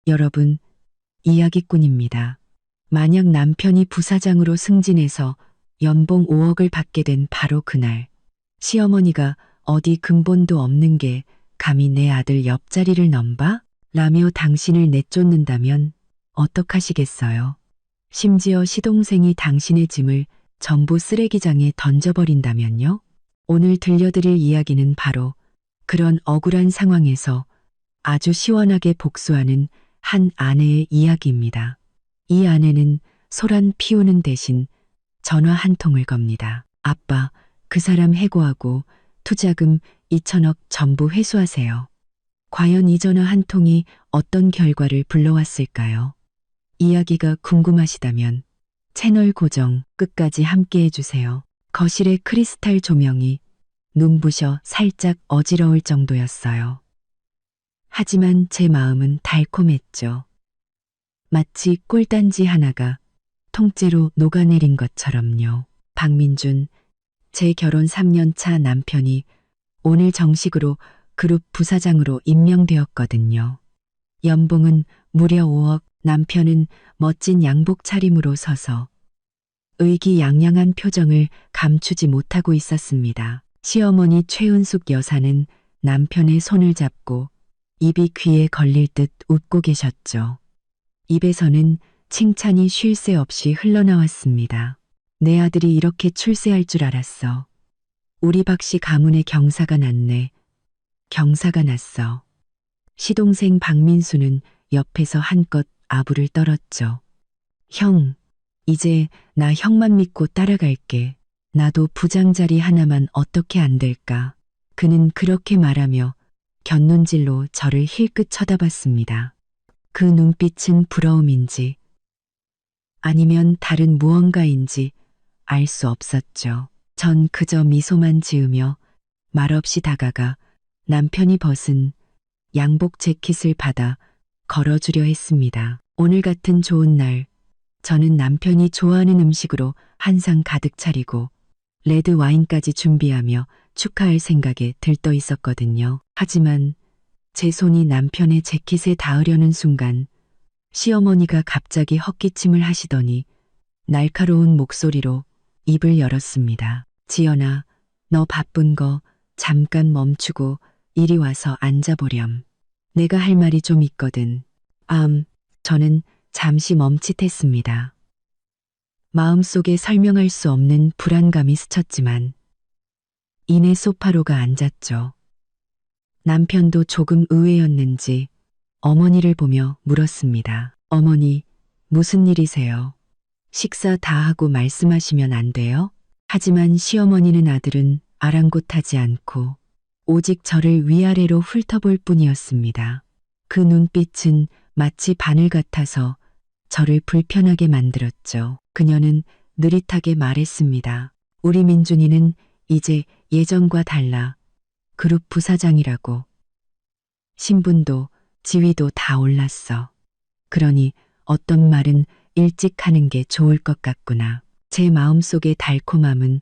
여러분, 이야기꾼입니다. 만약 남편이 부사장으로 승진해서 연봉 5억을 받게 된 바로 그날, 시어머니가 어디 근본도 없는 게 감히 내 아들 옆자리를 넘봐? 라며 당신을 내쫓는다면 어떡하시겠어요? 심지어 시동생이 당신의 짐을 전부 쓰레기장에 던져버린다면요? 오늘 들려드릴 이야기는 바로 그런 억울한 상황에서 아주 시원하게 복수하는 한 아내의 이야기입니다. 이 아내는 소란 피우는 대신 전화 한 통을 겁니다. 아빠, 그 사람 해고하고 투자금 2천억 전부 회수하세요. 과연 이 전화 한 통이 어떤 결과를 불러왔을까요? 이야기가 궁금하시다면 채널 고정 끝까지 함께 해주세요. 거실의 크리스탈 조명이 눈부셔 살짝 어지러울 정도였어요. 하지만 제 마음은 달콤했죠. 마치 꿀단지 하나가 통째로 녹아내린 것처럼요. 박민준, 제 결혼 3년 차 남편이 오늘 정식으로 그룹 부사장으로 임명되었거든요. 연봉은 무려 5억, 남편은 멋진 양복 차림으로 서서 의기양양한 표정을 감추지 못하고 있었습니다. 시어머니 최은숙 여사는 남편의 손을 잡고 입이 귀에 걸릴 듯 웃고 계셨죠. 입에서는 칭찬이 쉴 새 없이 흘러나왔습니다. 내 아들이 이렇게 출세할 줄 알았어. 우리 박씨 가문의 경사가 났네. 경사가 났어. 시동생 박민수는 옆에서 한껏 아부를 떨었죠. 형, 이제 나 형만 믿고 따라갈게. 나도 부장 자리 하나만 어떻게 안 될까. 그는 그렇게 말하며 곁눈질로 저를 힐끗 쳐다봤습니다. 그 눈빛은 부러움인지 아니면 다른 무언가인지 알 수 없었죠. 전 그저 미소만 지으며 말없이 다가가 남편이 벗은 양복 재킷을 받아 걸어주려 했습니다. 오늘 같은 좋은 날, 저는 남편이 좋아하는 음식으로 한상 가득 차리고 레드 와인까지 준비하며 축하할 생각에 들떠 있었거든요. 하지만 제 손이 남편의 재킷에 닿으려는 순간 시어머니가 갑자기 헛기침을 하시더니 날카로운 목소리로 입을 열었습니다. 지연아, 너 바쁜 거 잠깐 멈추고 이리 와서 앉아보렴. 내가 할 말이 좀 있거든. 저는 잠시 멈칫했습니다. 마음속에 설명할 수 없는 불안감이 스쳤지만 이내 소파로가 앉았죠. 남편도 조금 의외였는지 어머니를 보며 물었습니다. 어머니, 무슨 일이세요? 식사 다 하고 말씀하시면 안 돼요? 하지만 시어머니는 아들은 아랑곳하지 않고 오직 저를 위아래로 훑어볼 뿐이었습니다. 그 눈빛은 마치 바늘 같아서 저를 불편하게 만들었죠. 그녀는 느릿하게 말했습니다. 우리 민준이는 이제 예전과 달라 그룹 부사장이라고. 신분도 지위도 다 올랐어. 그러니 어떤 말은 일찍 하는 게 좋을 것 같구나. 제 마음속의 달콤함은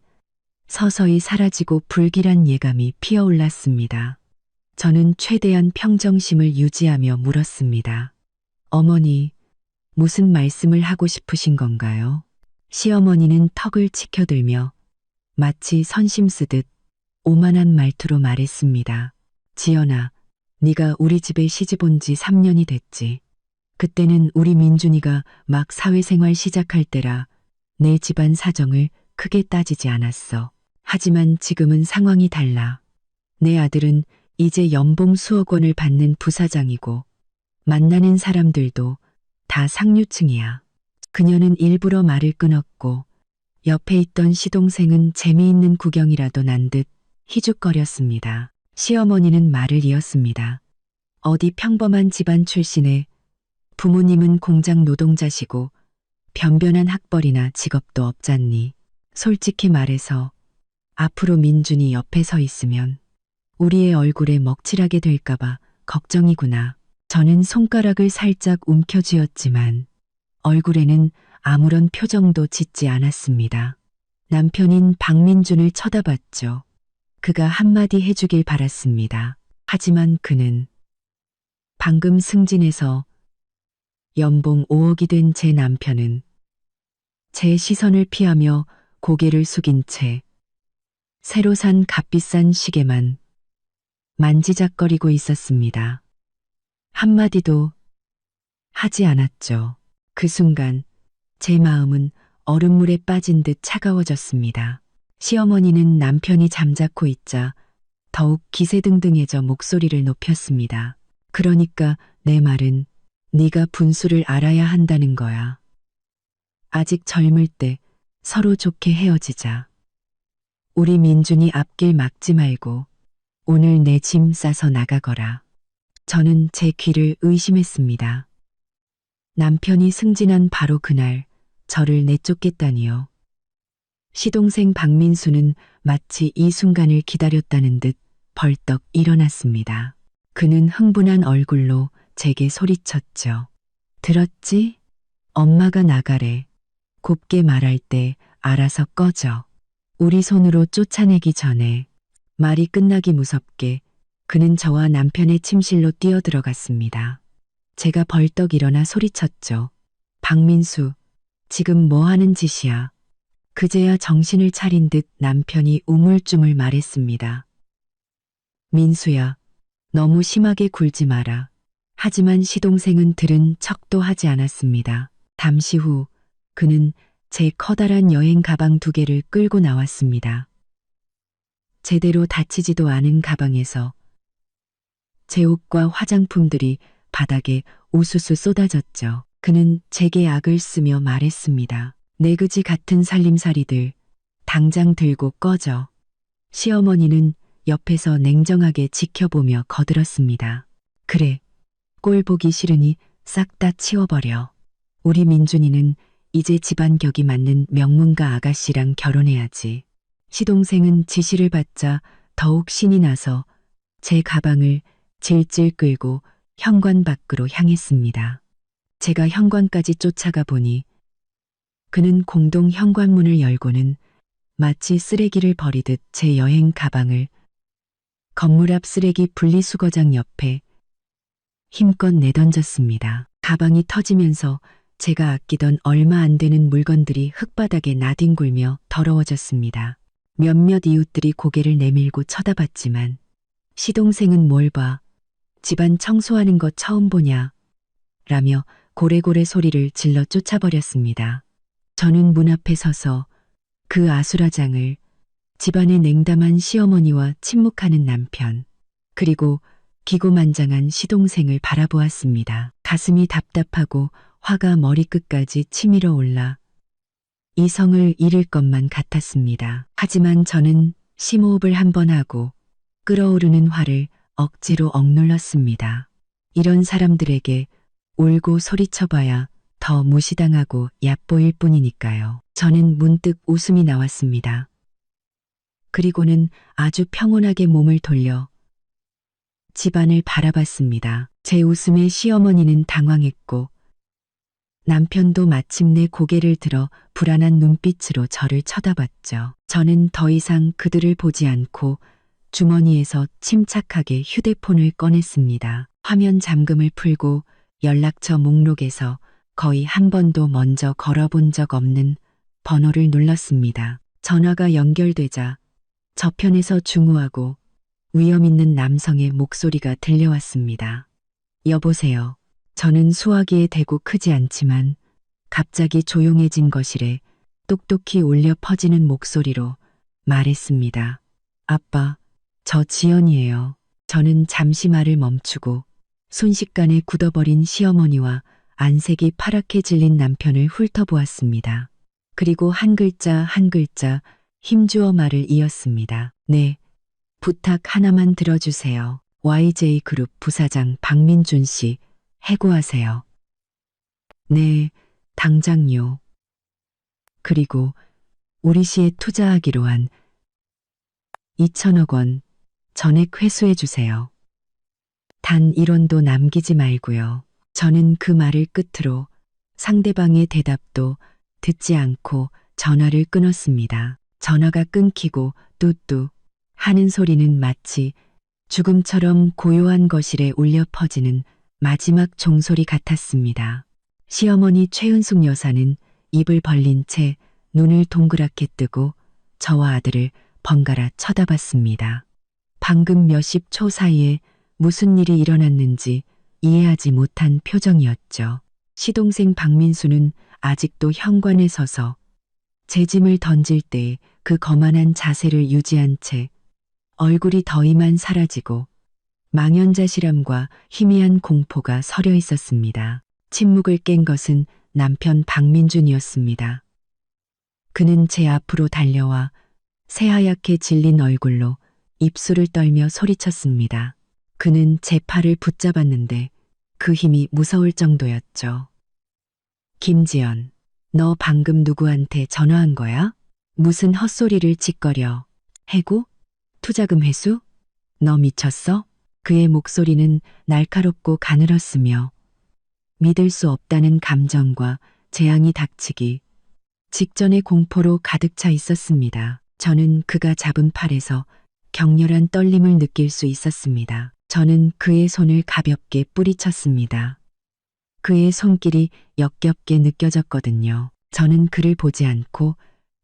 서서히 사라지고 불길한 예감이 피어올랐습니다. 저는 최대한 평정심을 유지하며 물었습니다. 어머니, 무슨 말씀을 하고 싶으신 건가요? 시어머니는 턱을 치켜들며 마치 선심 쓰듯 오만한 말투로 말했습니다. 지연아, 네가 우리 집에 시집 온 지 3년이 됐지. 그때는 우리 민준이가 막 사회생활 시작할 때라 내 집안 사정을 크게 따지지 않았어. 하지만 지금은 상황이 달라. 내 아들은 이제 연봉 수억 원을 받는 부사장이고 만나는 사람들도 다 상류층이야. 그녀는 일부러 말을 끊었고 옆에 있던 시동생은 재미있는 구경이라도 난 듯 희죽거렸습니다. 시어머니는 말을 이었습니다. 어디 평범한 집안 출신의 부모님은 공장 노동자시고 변변한 학벌이나 직업도 없잖니. 솔직히 말해서 앞으로 민준이 옆에 서 있으면 우리의 얼굴에 먹칠하게 될까봐 걱정이구나. 저는 손가락을 살짝 움켜쥐었지만 얼굴에는 아무런 표정도 짓지 않았습니다. 남편인 박민준을 쳐다봤죠. 그가 한마디 해주길 바랐습니다. 하지만 그는 방금 승진해서 연봉 5억이 된 제 남편은 제 시선을 피하며 고개를 숙인 채 새로 산 값비싼 시계만 만지작거리고 있었습니다. 한마디도 하지 않았죠. 그 순간 제 마음은 얼음물에 빠진 듯 차가워졌습니다. 시어머니는 남편이 잠자코 있자 더욱 기세등등해져 목소리를 높였습니다. 그러니까 내 말은 네가 분수를 알아야 한다는 거야. 아직 젊을 때 서로 좋게 헤어지자. 우리 민준이 앞길 막지 말고 오늘 내 짐 싸서 나가거라. 저는 제 귀를 의심했습니다. 남편이 승진한 바로 그날 저를 내쫓겠다니요. 시동생 박민수는 마치 이 순간을 기다렸다는 듯 벌떡 일어났습니다. 그는 흥분한 얼굴로 제게 소리쳤죠. 들었지? 엄마가 나가래. 곱게 말할 때 알아서 꺼져. 우리 손으로 쫓아내기 전에. 말이 끝나기 무섭게 그는 저와 남편의 침실로 뛰어들어갔습니다. 제가 벌떡 일어나 소리쳤죠. 박민수, 지금 뭐 하는 짓이야? 그제야 정신을 차린 듯 남편이 우물쭈물 말했습니다. 민수야, 너무 심하게 굴지 마라. 하지만 시동생은 들은 척도 하지 않았습니다. 잠시 후 그는 제 커다란 여행 가방 2개를 끌고 나왔습니다. 제대로 닫히지도 않은 가방에서 제 옷과 화장품들이 바닥에 우수수 쏟아졌죠. 그는 제게 악을 쓰며 말했습니다. 내 그지 같은 살림살이들, 당장 들고 꺼져. 시어머니는 옆에서 냉정하게 지켜보며 거들었습니다. 그래, 꼴 보기 싫으니 싹 다 치워버려. 우리 민준이는 이제 집안 격이 맞는 명문가 아가씨랑 결혼해야지. 시동생은 지시를 받자 더욱 신이 나서 제 가방을 질질 끌고 현관 밖으로 향했습니다. 제가 현관까지 쫓아가 보니 그는 공동 현관문을 열고는 마치 쓰레기를 버리듯 제 여행 가방을 건물 앞 쓰레기 분리수거장 옆에 힘껏 내던졌습니다. 가방이 터지면서 제가 아끼던 얼마 안 되는 물건들이 흙바닥에 나뒹굴며 더러워졌습니다. 몇몇 이웃들이 고개를 내밀고 쳐다봤지만 시동생은 뭘 봐. 집안 청소하는 거 처음 보냐. 라며 고래고래 소리를 질러 쫓아버렸습니다. 저는 문 앞에 서서 그 아수라장을 집안의 냉담한 시어머니와 침묵하는 남편, 그리고 기고만장한 시동생을 바라보았습니다. 가슴이 답답하고 화가 머리끝까지 치밀어 올라 이성을 잃을 것만 같았습니다. 하지만 저는 심호흡을 한 번 하고 끓어오르는 화를 억지로 억눌렀습니다. 이런 사람들에게 울고 소리쳐봐야 더 무시당하고 얕보일 뿐이니까요. 저는 문득 웃음이 나왔습니다. 그리고는 아주 평온하게 몸을 돌려 집안을 바라봤습니다. 제 웃음에 시어머니는 당황했고 남편도 마침내 고개를 들어 불안한 눈빛으로 저를 쳐다봤죠. 저는 더 이상 그들을 보지 않고 주머니에서 침착하게 휴대폰을 꺼냈습니다. 화면 잠금을 풀고 연락처 목록에서 거의 한 번도 먼저 걸어본 적 없는 번호를 눌렀습니다. 전화가 연결되자 저편에서 중후하고 위험 있는 남성의 목소리가 들려왔습니다. 여보세요. 저는 수화기에 대고 크지 않지만 갑자기 조용해진 거실에 똑똑히 울려 퍼지는 목소리로 말했습니다. 아빠, 저 지연이에요. 저는 잠시 말을 멈추고 순식간에 굳어버린 시어머니와 안색이 파랗게 질린 남편을 훑어보았습니다. 그리고 한 글자 한 글자 힘주어 말을 이었습니다. 네, 부탁 하나만 들어주세요. YJ그룹 부사장 박민준 씨, 해고하세요. 네, 당장요. 그리고 우리 시에 투자하기로 한 2천억 원 전액 회수해 주세요. 단 1원도 남기지 말고요. 저는 그 말을 끝으로 상대방의 대답도 듣지 않고 전화를 끊었습니다. 전화가 끊기고 뚜뚜 하는 소리는 마치 죽음처럼 고요한 거실에 울려 퍼지는 마지막 종소리 같았습니다. 시어머니 최은숙 여사는 입을 벌린 채 눈을 동그랗게 뜨고 저와 아들을 번갈아 쳐다봤습니다. 방금 몇십 초 사이에 무슨 일이 일어났는지 이해하지 못한 표정이었죠. 시동생 박민수는 아직도 현관에 서서 제 짐을 던질 때 그 거만한 자세를 유지한 채 얼굴이 더 이만 사라지고 망연자실함과 희미한 공포가 서려 있었습니다. 침묵을 깬 것은 남편 박민준이었습니다. 그는 제 앞으로 달려와 새하얗게 질린 얼굴로 입술을 떨며 소리쳤습니다. 그는 제 팔을 붙잡았는데 그 힘이 무서울 정도였죠. 김지연, 너 방금 누구한테 전화한 거야? 무슨 헛소리를 짓거려. 해고? 투자금 회수? 너 미쳤어? 그의 목소리는 날카롭고 가늘었으며 믿을 수 없다는 감정과 재앙이 닥치기 직전의 공포로 가득 차 있었습니다. 저는 그가 잡은 팔에서 격렬한 떨림을 느낄 수 있었습니다. 저는 그의 손을 가볍게 뿌리쳤습니다. 그의 손길이 역겹게 느껴졌거든요. 저는 그를 보지 않고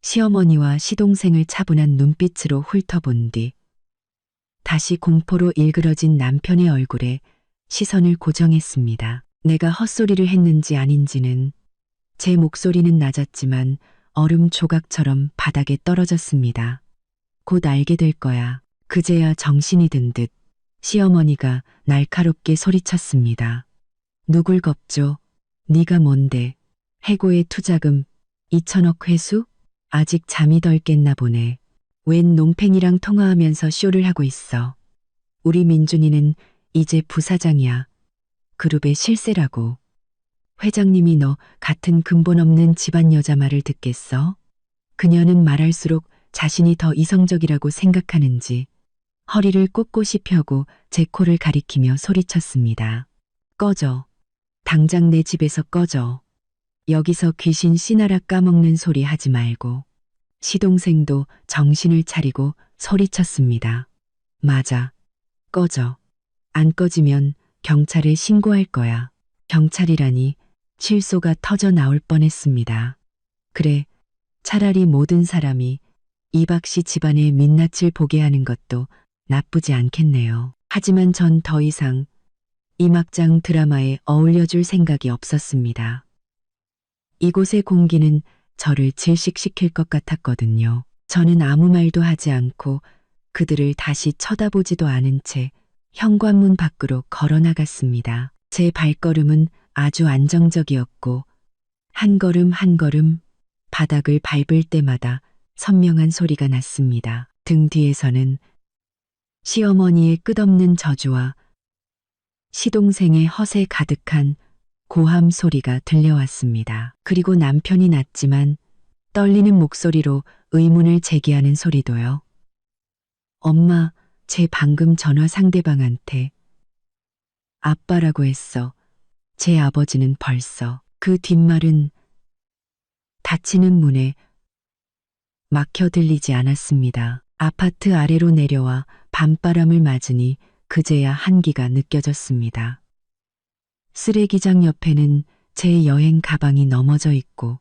시어머니와 시동생을 차분한 눈빛으로 훑어본 뒤 다시 공포로 일그러진 남편의 얼굴에 시선을 고정했습니다. 내가 헛소리를 했는지 아닌지는 제 목소리는 낮았지만 얼음 조각처럼 바닥에 떨어졌습니다. 곧 알게 될 거야. 그제야 정신이 든 듯 시어머니가 날카롭게 소리쳤습니다. 누굴 겁줘? 네가 뭔데? 해고의 투자금 2천억 회수? 아직 잠이 덜 깼나 보네. 웬 농팽이랑 통화하면서 쇼를 하고 있어. 우리 민준이는 이제 부사장이야. 그룹의 실세라고. 회장님이 너 같은 근본 없는 집안 여자 말을 듣겠어? 그녀는 말할수록 자신이 더 이성적이라고 생각하는지 허리를 꼿꼿이 펴고 제 코를 가리키며 소리쳤습니다. 꺼져. 당장 내 집에서 꺼져. 여기서 귀신 씨나라 까먹는 소리 하지 말고. 시동생도 정신을 차리고 소리쳤습니다. 맞아. 꺼져. 안 꺼지면 경찰에 신고할 거야. 경찰이라니 실소가 터져 나올 뻔했습니다. 그래, 차라리 모든 사람이 이박 씨 집안의 민낯을 보게 하는 것도 나쁘지 않겠네요. 하지만 전 더 이상 이 막장 드라마에 어울려줄 생각이 없었습니다. 이곳의 공기는 저를 질식시킬 것 같았거든요. 저는 아무 말도 하지 않고 그들을 다시 쳐다보지도 않은 채 현관문 밖으로 걸어 나갔습니다. 제 발걸음은 아주 안정적이었고 한 걸음 한 걸음 바닥을 밟을 때마다 선명한 소리가 났습니다. 등 뒤에서는 시어머니의 끝없는 저주와 시동생의 허세 가득한 고함 소리가 들려왔습니다. 그리고 남편이 낮지만 떨리는 목소리로 의문을 제기하는 소리도요. 엄마, 제 방금 전화 상대방한테 아빠라고 했어. 제 아버지는 벌써. 그 뒷말은 닫히는 문에 막혀 들리지 않았습니다. 아파트 아래로 내려와 밤바람을 맞으니 그제야 한기가 느껴졌습니다. 쓰레기장 옆에는 제 여행 가방이 넘어져 있고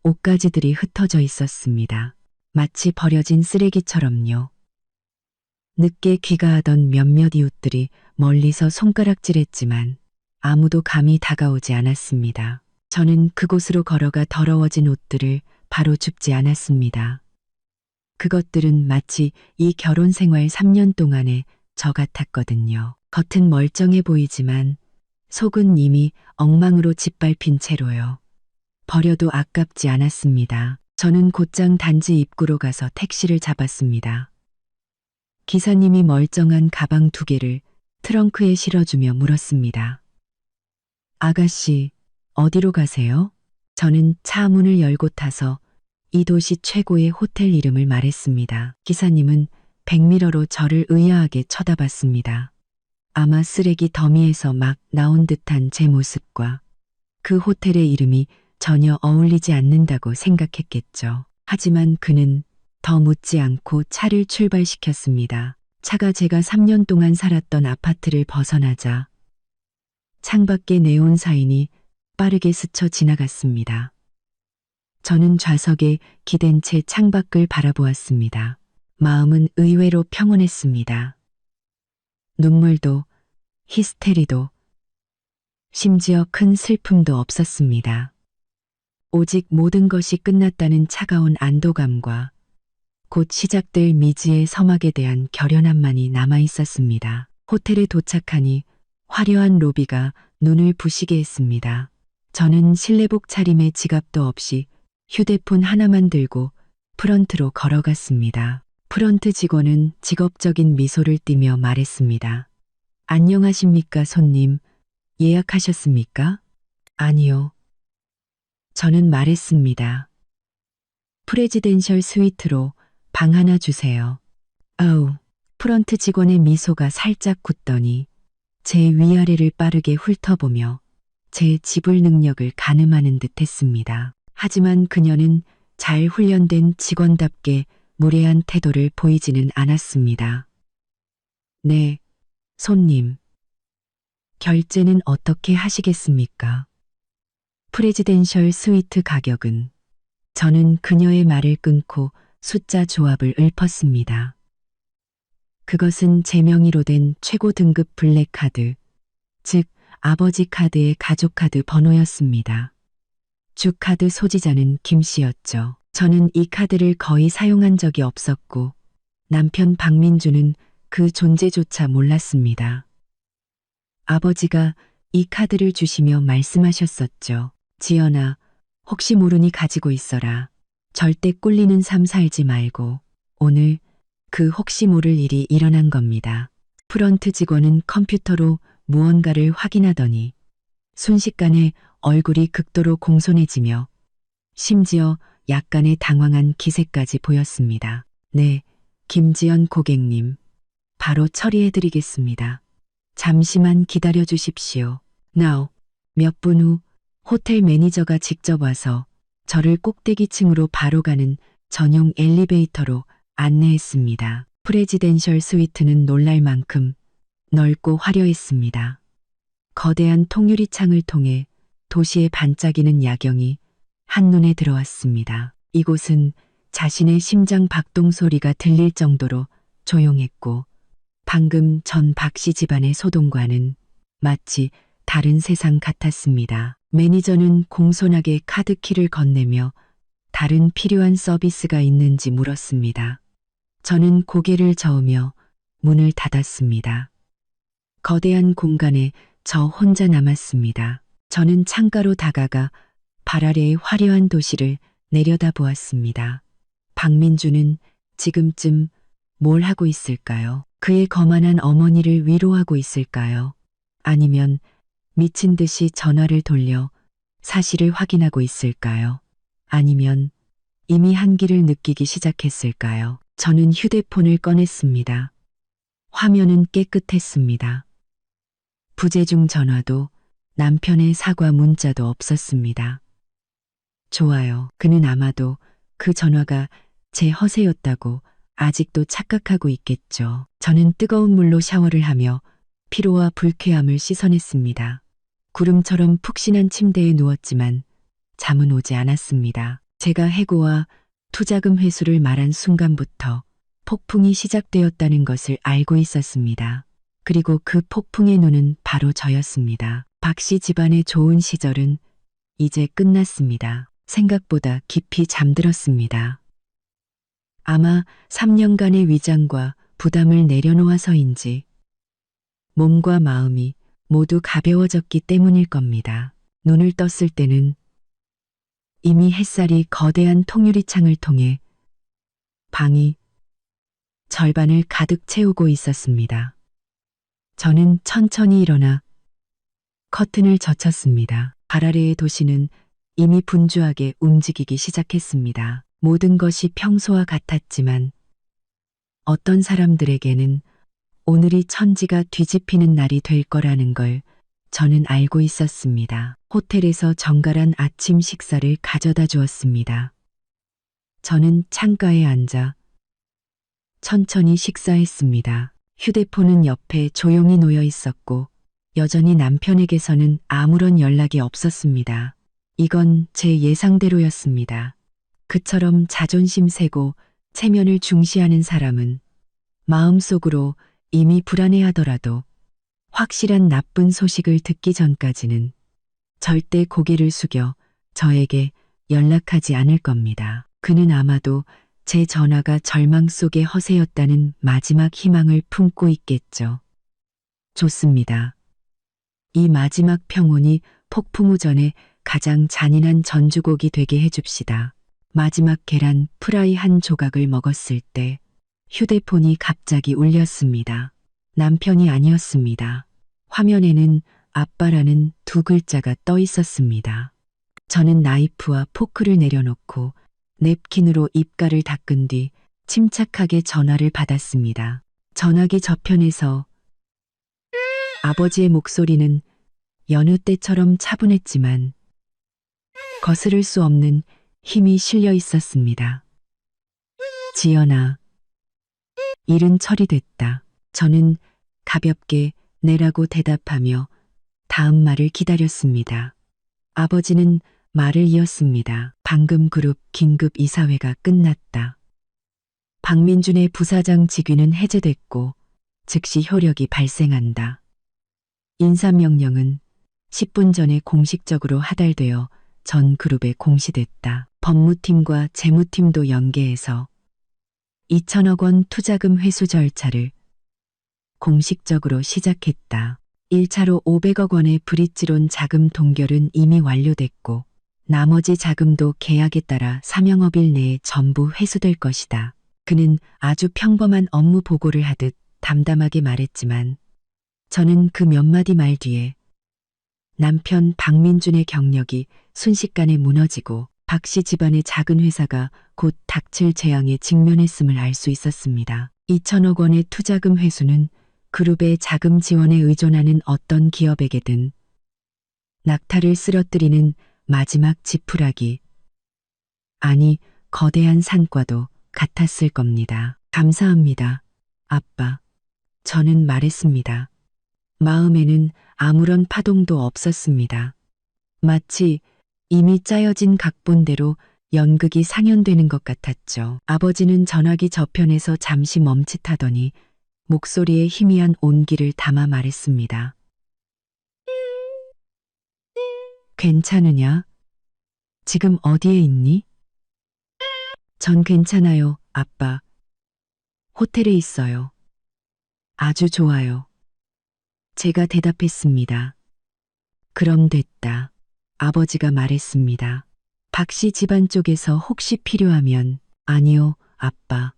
옷가지들이 흩어져 있었습니다. 마치 버려진 쓰레기처럼요. 늦게 귀가하던 몇몇 이웃들이 멀리서 손가락질했지만 아무도 감히 다가오지 않았습니다. 저는 그곳으로 걸어가 더러워진 옷들을 바로 줍지 않았습니다. 그것들은 마치 이 결혼 생활 3년 동안의 저 같았거든요. 겉은 멀쩡해 보이지만 속은 이미 엉망으로 짓밟힌 채로요. 버려도 아깝지 않았습니다. 저는 곧장 단지 입구로 가서 택시를 잡았습니다. 기사님이 멀쩡한 가방 2개를 트렁크에 실어주며 물었습니다. 아가씨, 어디로 가세요? 저는 차 문을 열고 타서 이 도시 최고의 호텔 이름을 말했습니다. 기사님은 백미러로 저를 의아하게 쳐다봤습니다. 아마 쓰레기 더미에서 막 나온 듯한 제 모습과 그 호텔의 이름이 전혀 어울리지 않는다고 생각했겠죠. 하지만 그는 더 묻지 않고 차를 출발시켰습니다. 차가 제가 3년 동안 살았던 아파트를 벗어나자 창밖에 네온 사인이 빠르게 스쳐 지나갔습니다. 저는 좌석에 기댄 채 창밖을 바라보았습니다. 마음은 의외로 평온했습니다. 눈물도, 히스테리도, 심지어 큰 슬픔도 없었습니다. 오직 모든 것이 끝났다는 차가운 안도감과 곧 시작될 미지의 서막에 대한 결연함만이 남아 있었습니다. 호텔에 도착하니 화려한 로비가 눈을 부시게 했습니다. 저는 실내복 차림에 지갑도 없이 휴대폰 하나만 들고 프런트로 걸어갔습니다. 프런트 직원은 직업적인 미소를 띠며 말했습니다. 안녕하십니까, 손님. 예약하셨습니까? 아니요. 저는 말했습니다. 프레지덴셜 스위트로 방 하나 주세요. 어우, 프런트 직원의 미소가 살짝 굳더니 제 위아래를 빠르게 훑어보며 제 지불 능력을 가늠하는 듯 했습니다. 하지만 그녀는 잘 훈련된 직원답게 무례한 태도를 보이지는 않았습니다. 네, 손님. 결제는 어떻게 하시겠습니까? 프레지덴셜 스위트 가격은. 저는 그녀의 말을 끊고 숫자 조합을 읊었습니다. 그것은 제 명의로 된 최고 등급 블랙카드, 즉 아버지 카드의 가족 카드 번호였습니다. 주 카드 소지자는 김 씨였죠. 저는 이 카드를 거의 사용한 적이 없었고 남편 박민주는 그 존재조차 몰랐습니다. 아버지가 이 카드를 주시며 말씀하셨었죠. 지연아, 혹시 모르니 가지고 있어라. 절대 꿀리는 삶 살지 말고. 오늘 그 혹시 모를 일이 일어난 겁니다. 프런트 직원은 컴퓨터로 무언가를 확인하더니 순식간에 얼굴이 극도로 공손해지며 심지어 약간의 당황한 기색까지 보였습니다. 네, 김지연 고객님. 바로 처리해드리겠습니다. 잠시만 기다려 주십시오. Now. 몇 분 후 호텔 매니저가 직접 와서 저를 꼭대기층으로 바로 가는 전용 엘리베이터로 안내했습니다. 프레지덴셜 스위트는 놀랄 만큼 넓고 화려했습니다. 거대한 통유리 창을 통해 도시의 반짝이는 야경이 한눈에 들어왔습니다. 이곳은 자신의 심장 박동 소리가 들릴 정도로 조용했고 방금 전 박씨 집안의 소동과는 마치 다른 세상 같았습니다. 매니저는 공손하게 카드키를 건네며 다른 필요한 서비스가 있는지 물었습니다. 저는 고개를 저으며 문을 닫았습니다. 거대한 공간에 저 혼자 남았습니다. 저는 창가로 다가가 발 아래의 화려한 도시를 내려다보았습니다. 박민주는 지금쯤 뭘 하고 있을까요? 그의 거만한 어머니를 위로하고 있을까요? 아니면 미친 듯이 전화를 돌려 사실을 확인하고 있을까요? 아니면 이미 한기를 느끼기 시작했을까요? 저는 휴대폰을 꺼냈습니다. 화면은 깨끗했습니다. 부재중 전화도 남편의 사과 문자도 없었습니다. 좋아요. 그는 아마도 그 전화가 제 허세였다고 아직도 착각하고 있겠죠. 저는 뜨거운 물로 샤워를 하며 피로와 불쾌함을 씻어냈습니다. 구름처럼 푹신한 침대에 누웠지만 잠은 오지 않았습니다. 제가 해고와 투자금 회수를 말한 순간부터 폭풍이 시작되었다는 것을 알고 있었습니다. 그리고 그 폭풍의 눈은 바로 저였습니다. 박씨 집안의 좋은 시절은 이제 끝났습니다. 생각보다 깊이 잠들었습니다. 아마 3년간의 위장과 부담을 내려놓아서인지 몸과 마음이 모두 가벼워졌기 때문일 겁니다. 눈을 떴을 때는 이미 햇살이 거대한 통유리 창을 통해 방이 절반을 가득 채우고 있었습니다. 저는 천천히 일어나 커튼을 젖혔습니다. 발 아래의 도시는 이미 분주하게 움직이기 시작했습니다. 모든 것이 평소와 같았지만 어떤 사람들에게는 오늘이 천지가 뒤집히는 날이 될 거라는 걸 저는 알고 있었습니다. 호텔에서 정갈한 아침 식사를 가져다 주었습니다. 저는 창가에 앉아 천천히 식사했습니다. 휴대폰은 옆에 조용히 놓여 있었고 여전히 남편에게서는 아무런 연락이 없었습니다. 이건 제 예상대로였습니다. 그처럼 자존심 세고 체면을 중시하는 사람은 마음속으로 이미 불안해하더라도 확실한 나쁜 소식을 듣기 전까지는 절대 고개를 숙여 저에게 연락하지 않을 겁니다. 그는 아마도 제 전화가 절망 속의 허세였다는 마지막 희망을 품고 있겠죠. 좋습니다. 이 마지막 평온이 폭풍 후 전에 가장 잔인한 전주곡이 되게 해줍시다. 마지막 계란 프라이 한 조각을 먹었을 때 휴대폰이 갑자기 울렸습니다. 남편이 아니었습니다. 화면에는 아빠라는 두 글자가 떠 있었습니다. 저는 나이프와 포크를 내려놓고 냅킨으로 입가를 닦은 뒤 침착하게 전화를 받았습니다. 전화기 저편에서 아버지의 목소리는 여느 때처럼 차분했지만 거스를 수 없는 힘이 실려 있었습니다. 지연아, 일은 처리됐다. 저는 가볍게 네라고 대답하며 다음 말을 기다렸습니다. 아버지는 말을 이었습니다. 방금 그룹 긴급 이사회가 끝났다. 박민준의 부사장 직위는 해제됐고 즉시 효력이 발생한다. 인사명령은 10분 전에 공식적으로 하달되어 전 그룹에 공시됐다. 법무팀과 재무팀도 연계해서 2천억 원 투자금 회수 절차를 공식적으로 시작했다. 1차로 500억 원의 브릿지론 자금 동결은 이미 완료됐고 나머지 자금도 계약에 따라 사명업일 내에 전부 회수될 것이다. 그는 아주 평범한 업무 보고를 하듯 담담하게 말했지만 저는 그 몇 마디 말 뒤에 남편 박민준의 경력이 순식간에 무너지고 박 씨 집안의 작은 회사가 곧 닥칠 재앙에 직면했음을 알 수 있었습니다. 2천억 원의 투자금 회수는 그룹의 자금 지원에 의존하는 어떤 기업에게든 낙타를 쓰러뜨리는 마지막 지푸라기, 아니 거대한 산과도 같았을 겁니다. 감사합니다, 아빠. 저는 말했습니다. 마음에는 아무런 파동도 없었습니다. 마치 이미 짜여진 각본대로 연극이 상연되는 것 같았죠. 아버지는 전화기 저편에서 잠시 멈칫하더니 목소리에 희미한 온기를 담아 말했습니다. 괜찮으냐? 지금 어디에 있니? 전 괜찮아요, 아빠. 호텔에 있어요. 아주 좋아요. 제가 대답했습니다. 그럼 됐다. 아버지가 말했습니다. 박 씨 집안 쪽에서 혹시 필요하면 아니요, 아빠.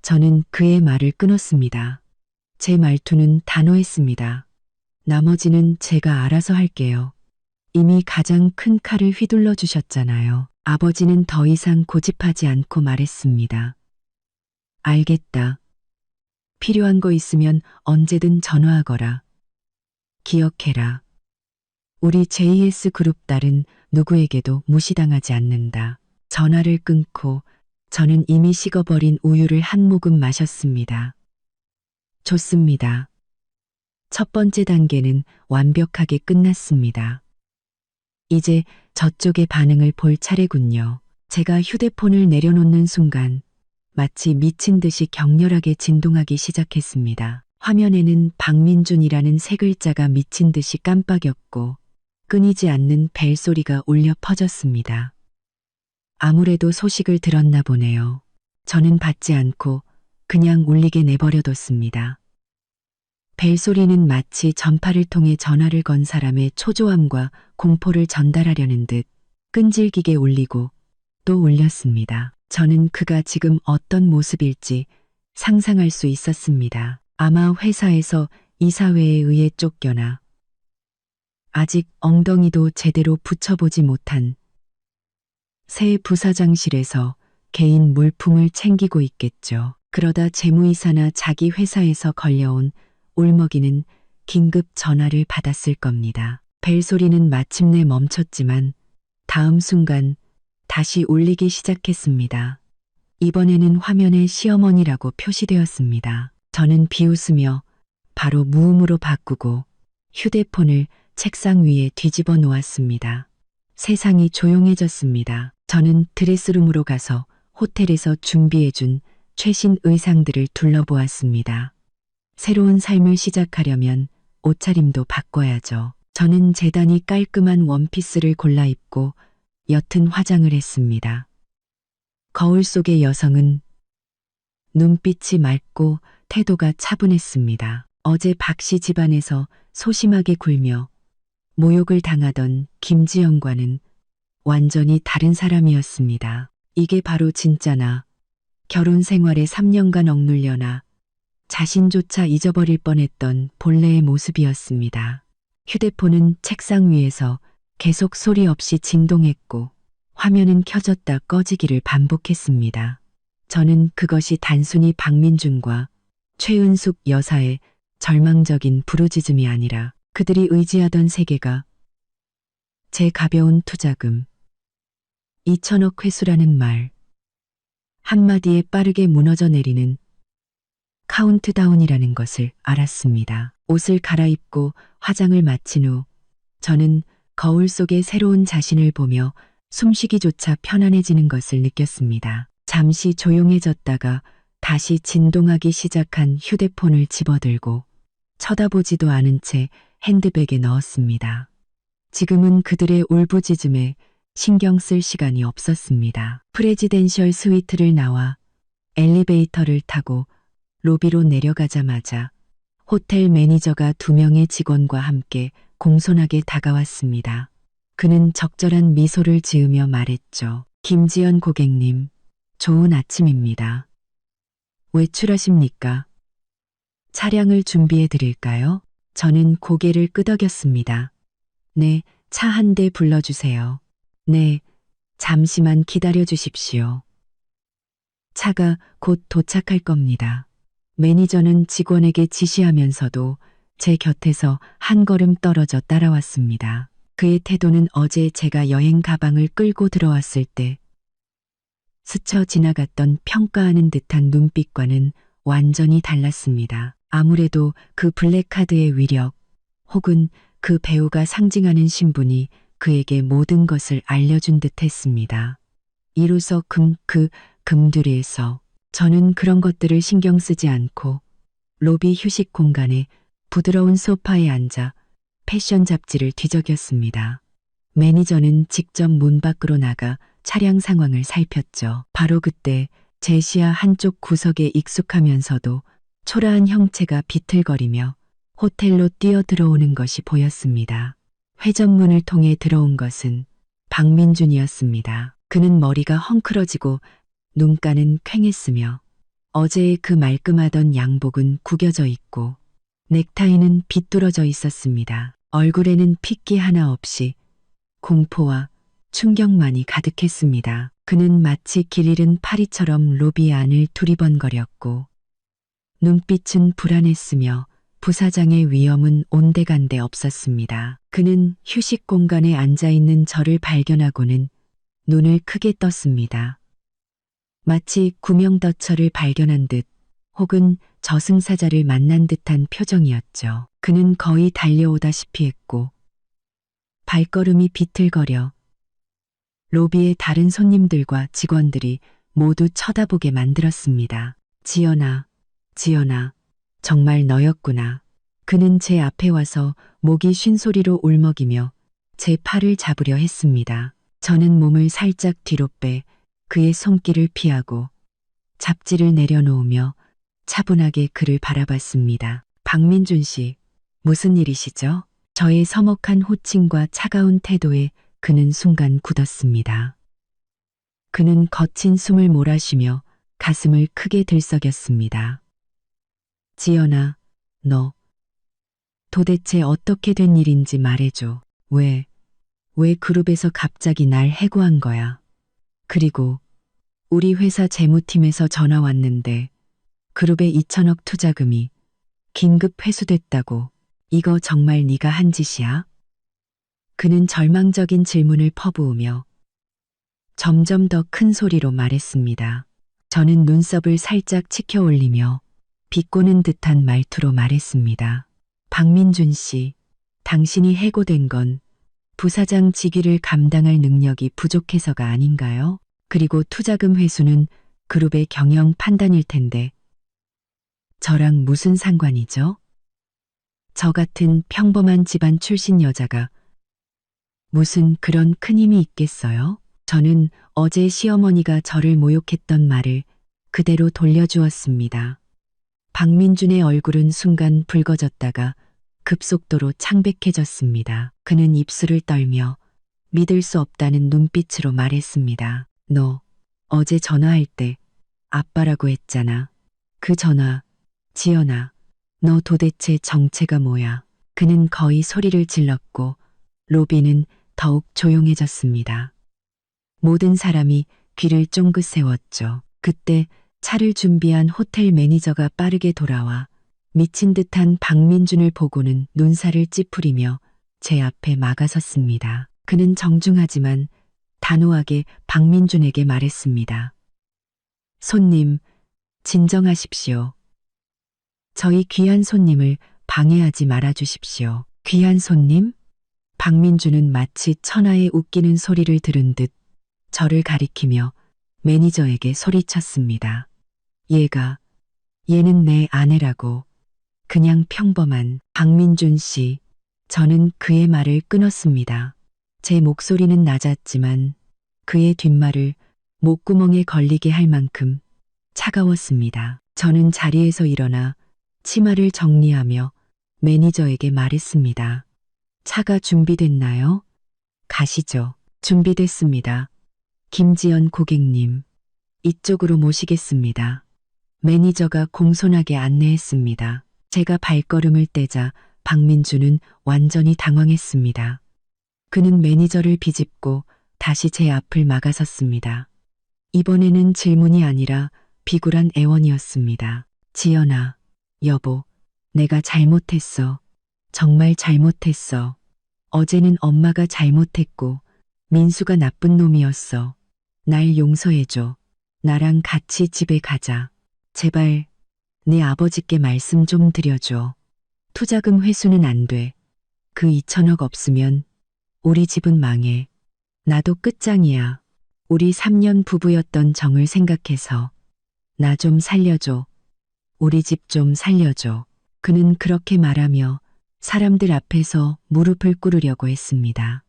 저는 그의 말을 끊었습니다. 제 말투는 단호했습니다. 나머지는 제가 알아서 할게요. 이미 가장 큰 칼을 휘둘러 주셨잖아요. 아버지는 더 이상 고집하지 않고 말했습니다. 알겠다. 필요한 거 있으면 언제든 전화하거라. 기억해라. 우리 JS 그룹 딸은 누구에게도 무시당하지 않는다. 전화를 끊고 저는 이미 식어버린 우유를 한 모금 마셨습니다. 좋습니다. 첫 번째 단계는 완벽하게 끝났습니다. 이제 저쪽의 반응을 볼 차례군요. 제가 휴대폰을 내려놓는 순간 마치 미친 듯이 격렬하게 진동하기 시작했습니다. 화면에는 박민준이라는 세 글자가 미친 듯이 깜빡였고 끊이지 않는 벨소리가 울려 퍼졌습니다. 아무래도 소식을 들었나 보네요. 저는 받지 않고 그냥 울리게 내버려뒀습니다. 벨소리는 마치 전파를 통해 전화를 건 사람의 초조함과 공포를 전달하려는 듯 끈질기게 울리고 또 울렸습니다. 저는 그가 지금 어떤 모습일지 상상할 수 있었습니다. 아마 회사에서 이사회에 의해 쫓겨나 아직 엉덩이도 제대로 붙여보지 못한 새 부사장실에서 개인 물품을 챙기고 있겠죠. 그러다 재무이사나 자기 회사에서 걸려온 울먹이는 긴급 전화를 받았을 겁니다. 벨소리는 마침내 멈췄지만 다음 순간 다시 울리기 시작했습니다. 이번에는 화면에 시어머니라고 표시되었습니다. 저는 비웃으며 바로 무음으로 바꾸고 휴대폰을 책상 위에 뒤집어 놓았습니다. 세상이 조용해졌습니다. 저는 드레스룸으로 가서 호텔에서 준비해준 최신 의상들을 둘러보았습니다. 새로운 삶을 시작하려면 옷차림도 바꿔야죠. 저는 재단이 깔끔한 원피스를 골라 입고 옅은 화장을 했습니다. 거울 속의 여성은 눈빛이 맑고 태도가 차분했습니다. 어제 박씨 집안에서 소심하게 굴며 모욕을 당하던 김지영과는 완전히 다른 사람이었습니다. 이게 바로 진짜나 결혼 생활에 3년간 억눌려나 자신조차 잊어버릴 뻔했던 본래의 모습이었습니다. 휴대폰은 책상 위에서 계속 소리 없이 진동했고 화면은 켜졌다 꺼지기를 반복했습니다. 저는 그것이 단순히 박민준과 최은숙 여사의 절망적인 부르짖음이 아니라 그들이 의지하던 세계가 제 가벼운 투자금 2천억 회수라는 말 한마디에 빠르게 무너져 내리는 카운트다운이라는 것을 알았습니다. 옷을 갈아입고 화장을 마친 후 저는 거울 속의 새로운 자신을 보며 숨쉬기조차 편안해지는 것을 느꼈습니다. 잠시 조용해졌다가 다시 진동하기 시작한 휴대폰을 집어들고 쳐다보지도 않은 채 핸드백에 넣었습니다. 지금은 그들의 울부짖음에 신경 쓸 시간이 없었습니다. 프레지덴셜 스위트를 나와 엘리베이터를 타고 로비로 내려가자마자 호텔 매니저가 2명의 직원과 함께 공손하게 다가왔습니다. 그는 적절한 미소를 지으며 말했죠. 김지연 고객님, 좋은 아침입니다. 외출하십니까? 차량을 준비해 드릴까요? 저는 고개를 끄덕였습니다. 네, 차 한 대 불러주세요. 네, 잠시만 기다려 주십시오. 차가 곧 도착할 겁니다. 매니저는 직원에게 지시하면서도 제 곁에서 한 걸음 떨어져 따라왔습니다. 그의 태도는 어제 제가 여행 가방을 끌고 들어왔을 때 스쳐 지나갔던 평가하는 듯한 눈빛과는 완전히 달랐습니다. 아무래도 그 블랙카드의 위력 혹은 그 배우가 상징하는 신분이 그에게 모든 것을 알려준 듯 했습니다. 이로써 금두리에서 저는 그런 것들을 신경 쓰지 않고 로비 휴식 공간에 부드러운 소파에 앉아 패션 잡지를 뒤적였습니다. 매니저는 직접 문 밖으로 나가 차량 상황을 살폈죠. 바로 그때 제 시야 한쪽 구석에 익숙하면서도 초라한 형체가 비틀거리며 호텔로 뛰어 들어오는 것이 보였습니다. 회전문을 통해 들어온 것은 박민준이었습니다. 그는 머리가 헝클어지고 눈가는 퀭했으며 어제의 그 말끔하던 양복은 구겨져 있고 넥타이는 비뚤어져 있었습니다. 얼굴에는 핏기 하나 없이 공포와 충격만이 가득했습니다. 그는 마치 길 잃은 파리처럼 로비 안을 두리번거렸고 눈빛은 불안했으며 부사장의 위험은 온데간데 없었습니다. 그는 휴식 공간에 앉아있는 저를 발견하고는 눈을 크게 떴습니다. 마치 구명더처를 발견한 듯 혹은 저승사자를 만난 듯한 표정이었죠. 그는 거의 달려오다시피 했고 발걸음이 비틀거려 로비의 다른 손님들과 직원들이 모두 쳐다보게 만들었습니다. 지연아, 지연아, 정말 너였구나. 그는 제 앞에 와서 목이 쉰 소리로 울먹이며 제 팔을 잡으려 했습니다. 저는 몸을 살짝 뒤로 빼 그의 손길을 피하고 잡지를 내려놓으며 차분하게 그를 바라봤습니다. 박민준 씨, 무슨 일이시죠? 저의 서먹한 호칭과 차가운 태도에 그는 순간 굳었습니다. 그는 거친 숨을 몰아쉬며 가슴을 크게 들썩였습니다. 지연아, 너 도대체 어떻게 된 일인지 말해줘. 왜 그룹에서 갑자기 날 해고한 거야? 그리고 우리 회사 재무팀에서 전화 왔는데 그룹의 2천억 투자금이 긴급 회수됐다고. 이거 정말 네가 한 짓이야? 그는 절망적인 질문을 퍼부으며 점점 더 큰 소리로 말했습니다. 저는 눈썹을 살짝 치켜 올리며 비꼬는 듯한 말투로 말했습니다. 박민준 씨, 당신이 해고된 건 부사장 직위를 감당할 능력이 부족해서가 아닌가요? 그리고 투자금 회수는 그룹의 경영 판단일 텐데 저랑 무슨 상관이죠? 저 같은 평범한 집안 출신 여자가 무슨 그런 큰 힘이 있겠어요? 저는 어제 시어머니가 저를 모욕했던 말을 그대로 돌려주었습니다. 박민준의 얼굴은 순간 붉어졌다가 급속도로 창백해졌습니다. 그는 입술을 떨며 믿을 수 없다는 눈빛으로 말했습니다. 너 어제 전화할 때 아빠라고 했잖아. 그 전화, 지연아, 너 도대체 정체가 뭐야? 그는 거의 소리를 질렀고 로비는 더욱 조용해졌습니다. 모든 사람이 귀를 쫑긋 세웠죠. 그때 차를 준비한 호텔 매니저가 빠르게 돌아와 미친 듯한 박민준을 보고는 눈살을 찌푸리며 제 앞에 막아섰습니다. 그는 정중하지만 단호하게 박민준에게 말했습니다. 손님, 진정하십시오. 저희 귀한 손님을 방해하지 말아 주십시오. 귀한 손님? 박민준은 마치 천하의 웃기는 소리를 들은 듯 저를 가리키며 매니저에게 소리쳤습니다. 얘는 내 아내라고. 그냥 평범한 박민준 씨. 저는 그의 말을 끊었습니다. 제 목소리는 낮았지만 그의 뒷말을 목구멍에 걸리게 할 만큼 차가웠습니다. 저는 자리에서 일어나 치마를 정리하며 매니저에게 말했습니다. 차가 준비됐나요? 가시죠. 준비됐습니다. 김지연 고객님, 이쪽으로 모시겠습니다. 매니저가 공손하게 안내했습니다. 제가 발걸음을 떼자 박민주는 완전히 당황했습니다. 그는 매니저를 비집고 다시 제 앞을 막아섰습니다. 이번에는 질문이 아니라 비굴한 애원이었습니다. 지연아, 여보, 내가 잘못했어. 정말 잘못했어. 어제는 엄마가 잘못했고 민수가 나쁜 놈이었어. 날 용서해줘. 나랑 같이 집에 가자. 제발 네 아버지께 말씀 좀 드려줘. 투자금 회수는 안 돼. 그 2천억 없으면 우리 집은 망해. 나도 끝장이야. 우리 3년 부부였던 정을 생각해서 나 좀 살려줘. 우리 집 좀 살려줘. 그는 그렇게 말하며 사람들 앞에서 무릎을 꿇으려고 했습니다.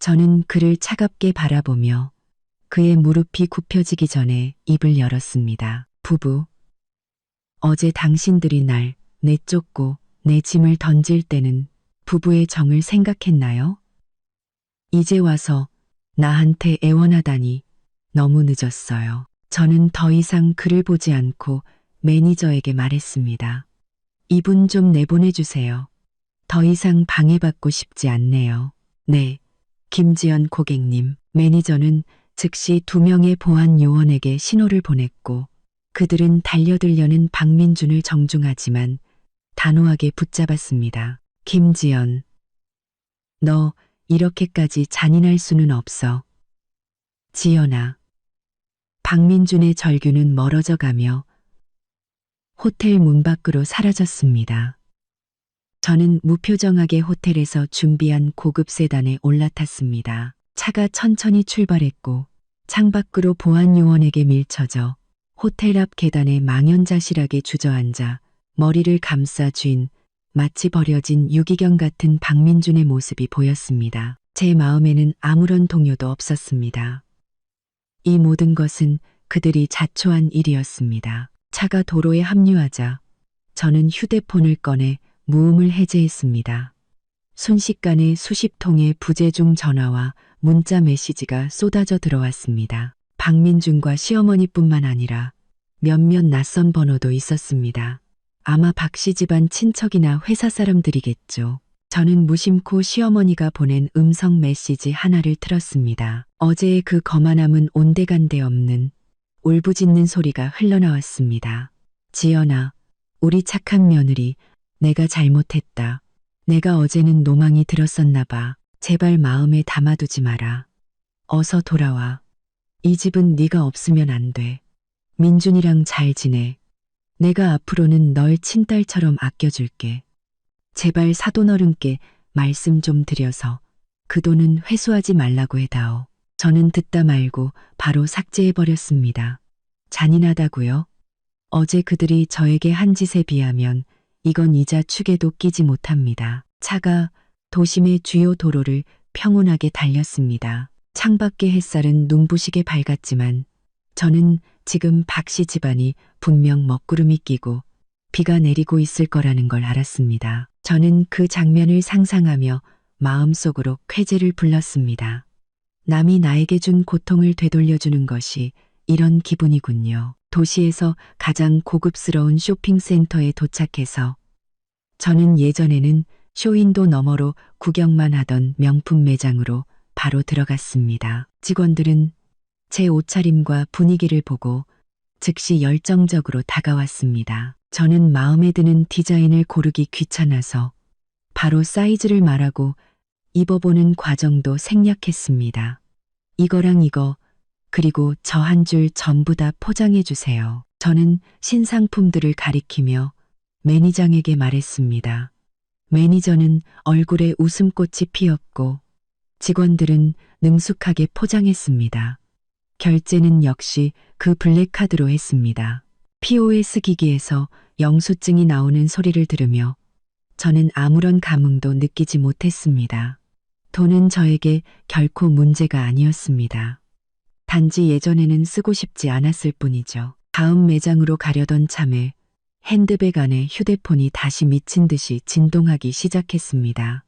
저는 그를 차갑게 바라보며 그의 무릎이 굽혀지기 전에 입을 열었습니다. 부부, 어제 당신들이 날 내쫓고 내 짐을 던질 때는 부부의 정을 생각했나요? 이제 와서 나한테 애원하다니 너무 늦었어요. 저는 더 이상 그를 보지 않고 매니저에게 말했습니다. 이분 좀 내보내주세요. 더 이상 방해받고 싶지 않네요. 네, 김지연 고객님. 매니저는 즉시 2명의 보안 요원에게 신호를 보냈고 그들은 달려들려는 박민준을 정중하지만 단호하게 붙잡았습니다. 김지연, 너 이렇게까지 잔인할 수는 없어. 지연아. 박민준의 절규는 멀어져 가며 호텔 문 밖으로 사라졌습니다. 저는 무표정하게 호텔에서 준비한 고급 세단에 올라탔습니다. 차가 천천히 출발했고 창밖으로 보안 요원에게 밀쳐져 호텔 앞 계단에 망연자실하게 주저앉아 머리를 감싸 쥔 마치 버려진 유기견 같은 박민준의 모습이 보였습니다. 제 마음에는 아무런 동요도 없었습니다. 이 모든 것은 그들이 자초한 일이었습니다. 차가 도로에 합류하자 저는 휴대폰을 꺼내 무음을 해제했습니다. 순식간에 수십 통의 부재중 전화와 문자 메시지가 쏟아져 들어왔습니다. 박민준과 시어머니뿐만 아니라 몇몇 낯선 번호도 있었습니다. 아마 박씨 집안 친척이나 회사 사람들이겠죠. 저는 무심코 시어머니가 보낸 음성 메시지 하나를 틀었습니다. 어제의 그 거만함은 온데간데 없는 울부짖는 소리가 흘러나왔습니다. 지연아, 우리 착한 며느리, 내가 잘못했다. 내가 어제는 노망이 들었었나 봐. 제발 마음에 담아두지 마라. 어서 돌아와. 이 집은 네가 없으면 안 돼. 민준이랑 잘 지내. 내가 앞으로는 널 친딸처럼 아껴줄게. 제발 사돈어른께 말씀 좀 드려서 그 돈은 회수하지 말라고 해다오. 저는 듣다 말고 바로 삭제해버렸습니다. 잔인하다고요? 어제 그들이 저에게 한 짓에 비하면 이건 이자 축에도 끼지 못합니다. 차가 도심의 주요 도로를 평온하게 달렸습니다. 창밖의 햇살은 눈부시게 밝았지만 저는 지금 박씨 집안이 분명 먹구름이 끼고 비가 내리고 있을 거라는 걸 알았습니다. 저는 그 장면을 상상하며 마음속으로 쾌재를 불렀습니다. 남이 나에게 준 고통을 되돌려주는 것이 이런 기분이군요. 도시에서 가장 고급스러운 쇼핑센터에 도착해서 저는 예전에는 쇼윈도 너머로 구경만 하던 명품 매장으로 바로 들어갔습니다. 직원들은 제 옷차림과 분위기를 보고 즉시 열정적으로 다가왔습니다. 저는 마음에 드는 디자인을 고르기 귀찮아서 바로 사이즈를 말하고 입어보는 과정도 생략했습니다. 이거랑 이거, 그리고 저 한 줄 전부 다 포장해 주세요. 저는 신상품들을 가리키며 매니저에게 말했습니다. 매니저는 얼굴에 웃음꽃이 피었고 직원들은 능숙하게 포장했습니다. 결제는 역시 그 블랙카드로 했습니다. POS 기기에서 영수증이 나오는 소리를 들으며 저는 아무런 감흥도 느끼지 못했습니다. 돈은 저에게 결코 문제가 아니었습니다. 단지 예전에는 쓰고 싶지 않았을 뿐이죠. 다음 매장으로 가려던 참에 핸드백 안에 휴대폰이 다시 미친 듯이 진동하기 시작했습니다.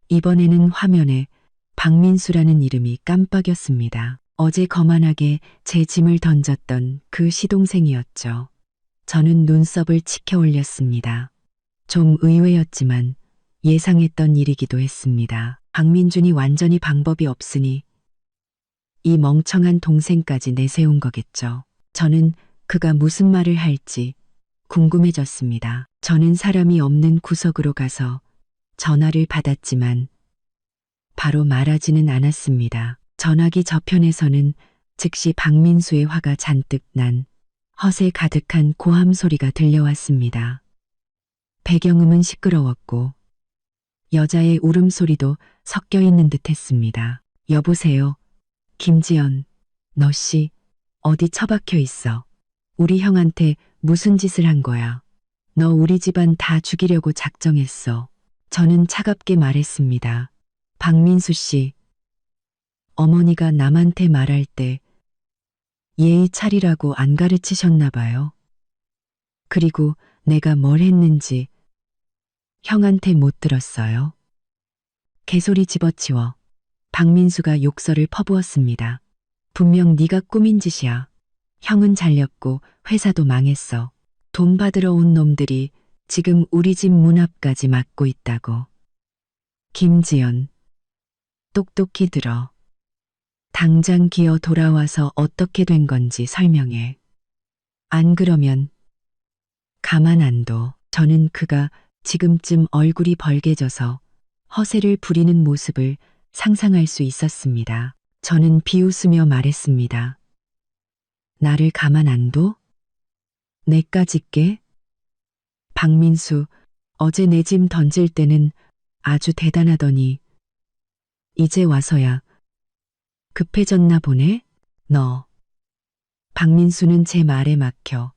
이번에는 화면에 박민수라는 이름이 깜빡였습니다. 어제 거만하게 제 짐을 던졌던 그 시동생이었죠. 저는 눈썹을 치켜 올렸습니다. 좀 의외였지만 예상했던 일이기도 했습니다. 박민준이 완전히 방법이 없으니 이 멍청한 동생까지 내세운 거겠죠. 저는 그가 무슨 말을 할지 궁금해졌습니다. 저는 사람이 없는 구석으로 가서 전화를 받았지만 바로 말하지는 않았습니다. 전화기 저편에서는 즉시 박민수의 화가 잔뜩 난 허세 가득한 고함 소리가 들려왔습니다. 배경음은 시끄러웠고 여자의 울음소리도 섞여 있는 듯했습니다. 여보세요. 김지연, 너 씨 어디 처박혀 있어? 우리 형한테 무슨 짓을 한 거야? 너 우리 집안 다 죽이려고 작정했어. 저는 차갑게 말했습니다. 박민수 씨, 어머니가 남한테 말할 때 예의 차리라고 안 가르치셨나 봐요. 그리고 내가 뭘 했는지 형한테 못 들었어요. 개소리 집어치워. 박민수가 욕설을 퍼부었습니다. 분명 네가 꾸민 짓이야. 형은 잘렸고 회사도 망했어. 돈 받으러 온 놈들이 지금 우리 집 문 앞까지 막고 있다고. 김지연, 똑똑히 들어. 당장 기어 돌아와서 어떻게 된 건지 설명해. 안 그러면 가만 안 둬. 저는 그가 지금쯤 얼굴이 벌개져서 허세를 부리는 모습을 상상할 수 있었습니다. 저는 비웃으며 말했습니다. 나를 가만 안 둬? 내까지 게? 박민수, 어제 내 짐 던질 때는 아주 대단하더니 이제 와서야 급해졌나 보네? 너. 박민수는 제 말에 막혀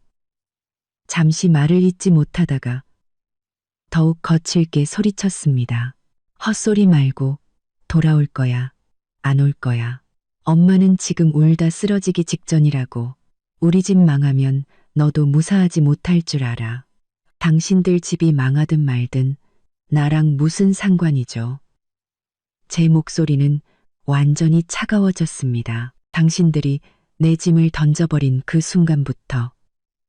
잠시 말을 잇지 못하다가 더욱 거칠게 소리쳤습니다. 헛소리 말고 돌아올 거야. 안 올 거야. 엄마는 지금 울다 쓰러지기 직전이라고. 우리 집 망하면 너도 무사하지 못할 줄 알아. 당신들 집이 망하든 말든 나랑 무슨 상관이죠. 제 목소리는 완전히 차가워졌습니다. 당신들이 내 짐을 던져버린 그 순간부터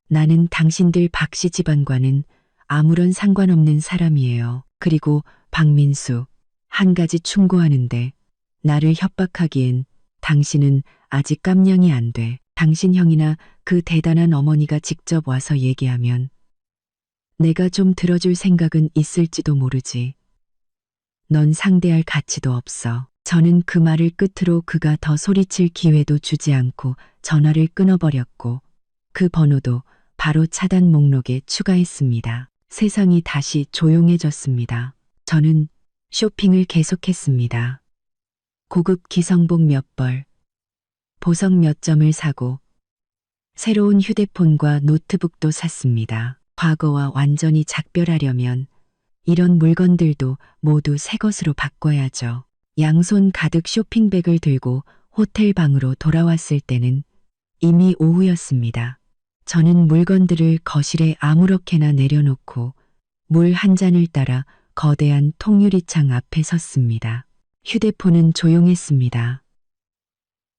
나는 당신들 박씨 집안과는 아무런 상관없는 사람이에요. 그리고 박민수, 한 가지 충고하는데 나를 협박하기엔 당신은 아직 깜냥이 안 돼. 당신 형이나 그 대단한 어머니가 직접 와서 얘기하면 내가 좀 들어줄 생각은 있을지도 모르지. 넌 상대할 가치도 없어. 저는 그 말을 끝으로 그가 더 소리칠 기회도 주지 않고 전화를 끊어버렸고 그 번호도 바로 차단 목록에 추가했습니다. 세상이 다시 조용해졌습니다. 저는 쇼핑을 계속했습니다. 고급 기성복 몇 벌, 보석 몇 점을 사고 새로운 휴대폰과 노트북도 샀습니다. 과거와 완전히 작별하려면 이런 물건들도 모두 새 것으로 바꿔야죠. 양손 가득 쇼핑백을 들고 호텔 방으로 돌아왔을 때는 이미 오후였습니다. 저는 물건들을 거실에 아무렇게나 내려놓고 물 한 잔을 따라 거대한 통유리창 앞에 섰습니다. 휴대폰은 조용했습니다.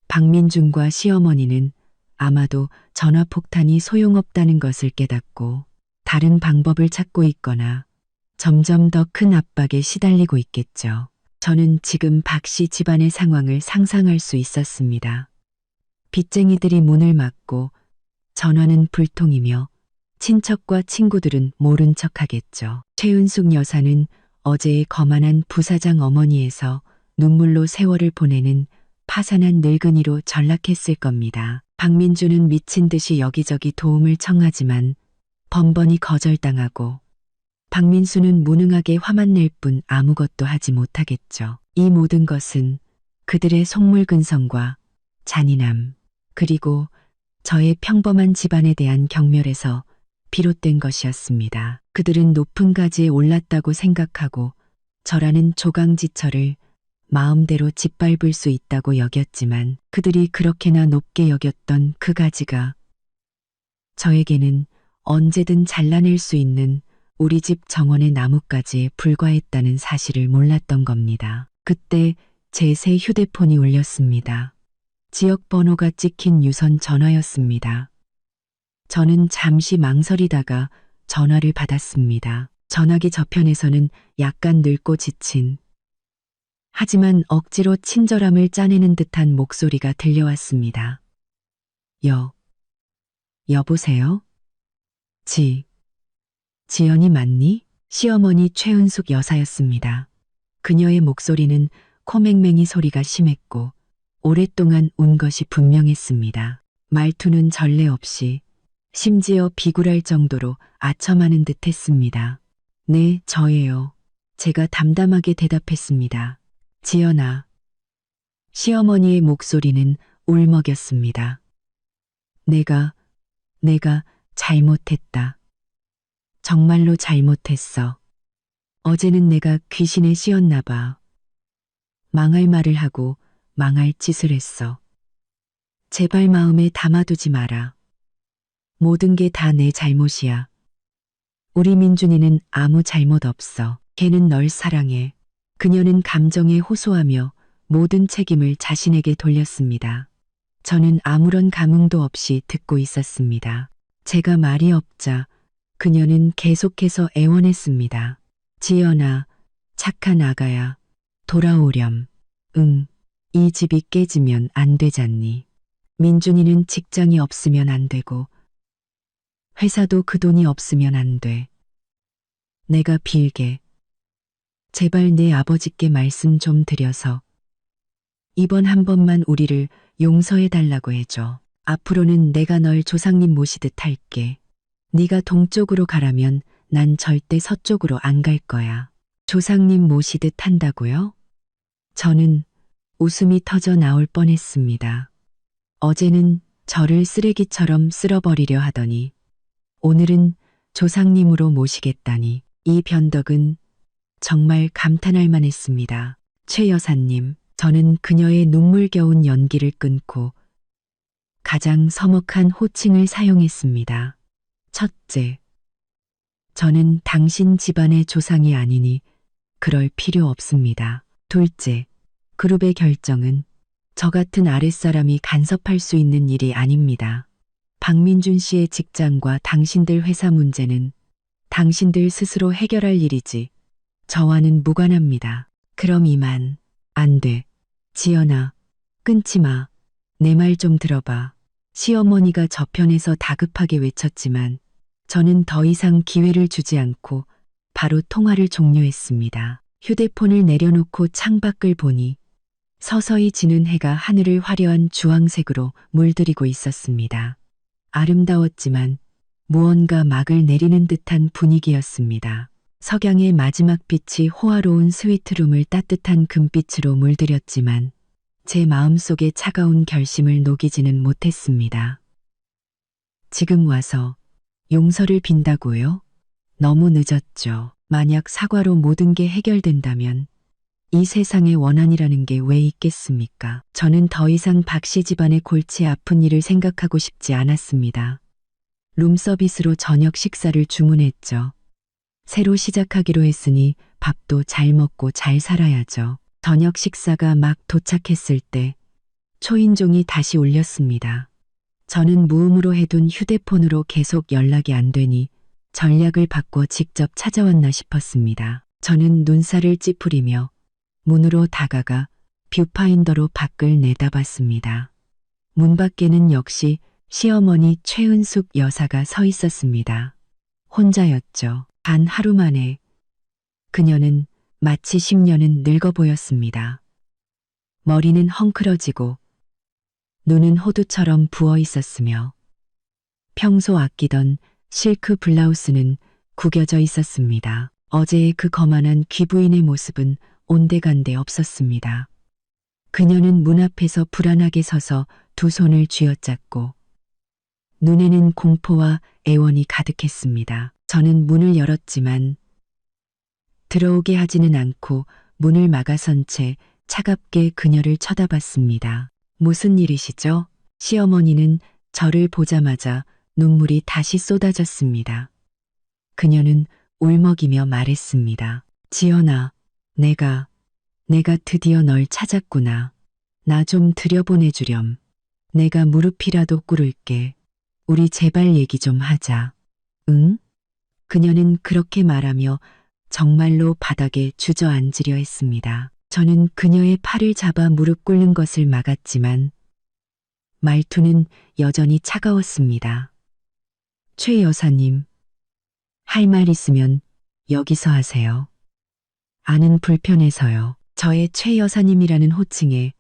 박민준과 시어머니는 아마도 전화폭탄이 소용없다는 것을 깨닫고 다른 방법을 찾고 있거나 점점 더 큰 압박에 시달리고 있겠죠. 저는 지금 박 씨 집안의 상황을 상상할 수 있었습니다. 빚쟁이들이 문을 막고 전화는 불통이며 친척과 친구들은 모른 척하겠죠. 최은숙 여사는 어제의 거만한 부사장 어머니에서 눈물로 세월을 보내는 파산한 늙은이로 전락했을 겁니다. 박민주는 미친 듯이 여기저기 도움을 청하지만 번번이 거절당하고 박민수는 무능하게 화만 낼 뿐 아무것도 하지 못하겠죠. 이 모든 것은 그들의 속물근성과 잔인함, 그리고 저의 평범한 집안에 대한 경멸에서 비롯된 것이었습니다. 그들은 높은 가지에 올랐다고 생각하고 저라는 조강지처를 마음대로 짓밟을 수 있다고 여겼지만 그들이 그렇게나 높게 여겼던 그 가지가 저에게는 언제든 잘라낼 수 있는 우리 집 정원의 나뭇가지에 불과했다는 사실을 몰랐던 겁니다. 그때 제 새 휴대폰이 울렸습니다. 지역 번호가 찍힌 유선 전화였습니다. 저는 잠시 망설이다가 전화를 받았습니다. 전화기 저편에서는 약간 늙고 지친 하지만 억지로 친절함을 짜내는 듯한 목소리가 들려왔습니다. 여보세요? 지연이 맞니? 시어머니 최은숙 여사였습니다. 그녀의 목소리는 코맹맹이 소리가 심했고 오랫동안 운 것이 분명했습니다. 말투는 전례 없이 심지어 비굴할 정도로 아첨하는 듯 했습니다. 네, 저예요. 제가 담담하게 대답했습니다. 지연아. 시어머니의 목소리는 울먹였습니다. 내가 잘못했다. 정말로 잘못했어. 어제는 내가 귀신에 씌었나 봐. 망할 말을 하고 망할 짓을 했어. 제발 마음에 담아두지 마라. 모든 게 다 내 잘못이야. 우리 민준이는 아무 잘못 없어. 걔는 널 사랑해. 그녀는 감정에 호소하며 모든 책임을 자신에게 돌렸습니다. 저는 아무런 감흥도 없이 듣고 있었습니다. 제가 말이 없자 그녀는 계속해서 애원했습니다. 지연아, 착한 아가야, 돌아오렴. 응, 이 집이 깨지면 안 되잖니. 민준이는 직장이 없으면 안 되고 회사도 그 돈이 없으면 안 돼. 내가 빌게. 제발 내 아버지께 말씀 좀 드려서 이번 한 번만 우리를 용서해 달라고 해줘. 앞으로는 내가 널 조상님 모시듯 할게. 네가 동쪽으로 가라면 난 절대 서쪽으로 안 갈 거야. 조상님 모시듯 한다고요? 저는 웃음이 터져 나올 뻔했습니다. 어제는 저를 쓰레기처럼 쓸어버리려 하더니 오늘은 조상님으로 모시겠다니 이 변덕은 정말 감탄할 만했습니다. 최 여사님, 저는 그녀의 눈물겨운 연기를 끊고 가장 서먹한 호칭을 사용했습니다. 첫째, 저는 당신 집안의 조상이 아니니 그럴 필요 없습니다. 둘째, 그룹의 결정은 저 같은 아랫사람이 간섭할 수 있는 일이 아닙니다. 박민준 씨의 직장과 당신들 회사 문제는 당신들 스스로 해결할 일이지 저와는 무관합니다. 그럼 이만. 안 돼. 지연아, 끊지 마. 내 말 좀 들어봐. 시어머니가 저편에서 다급하게 외쳤지만 저는 더 이상 기회를 주지 않고 바로 통화를 종료했습니다. 휴대폰을 내려놓고 창밖을 보니 서서히 지는 해가 하늘을 화려한 주황색으로 물들이고 있었습니다. 아름다웠지만 무언가 막을 내리는 듯한 분위기였습니다. 석양의 마지막 빛이 호화로운 스위트룸을 따뜻한 금빛으로 물들였지만 제 마음속의 차가운 결심을 녹이지는 못했습니다. 지금 와서 용서를 빈다고요? 너무 늦었죠. 만약 사과로 모든 게 해결된다면 이 세상에 원한이라는 게 왜 있겠습니까? 저는 더 이상 박씨 집안의 골치 아픈 일을 생각하고 싶지 않았습니다. 룸서비스로 저녁 식사를 주문했죠. 새로 시작하기로 했으니 밥도 잘 먹고 잘 살아야죠. 저녁 식사가 막 도착했을 때 초인종이 다시 울렸습니다. 저는 무음으로 해둔 휴대폰으로 계속 연락이 안 되니 전략을 바꿔 직접 찾아왔나 싶었습니다. 저는 눈살을 찌푸리며 문으로 다가가 뷰파인더로 밖을 내다봤습니다. 문 밖에는 역시 시어머니 최은숙 여사가 서 있었습니다. 혼자였죠. 단 하루 만에 그녀는 마치 10년은 늙어 보였습니다. 머리는 헝클어지고 눈은 호두처럼 부어 있었으며 평소 아끼던 실크 블라우스는 구겨져 있었습니다. 어제의 그 거만한 귀부인의 모습은 온데간데 없었습니다. 그녀는 문 앞에서 불안하게 서서 두 손을 쥐어짰고 눈에는 공포와 애원이 가득했습니다. 저는 문을 열었지만 들어오게 하지는 않고 문을 막아선 채 차갑게 그녀를 쳐다봤습니다. 무슨 일이시죠? 시어머니는 저를 보자마자 눈물이 다시 쏟아졌습니다. 그녀는 울먹이며 말했습니다. 지연아, 내가 드디어 널 찾았구나. 나 좀 들여보내주렴. 내가 무릎이라도 꿇을게. 우리 제발 얘기 좀 하자. 응? 그녀는 그렇게 말하며 정말로 바닥에 주저앉으려 했습니다. 저는 그녀의 팔을 잡아 무릎 꿇는 것을 막았지만 말투는 여전히 차가웠습니다. 최 여사님, 할 말 있으면 여기서 하세요. 아는 불편해서요. 저의 최 여사님이라는 호칭에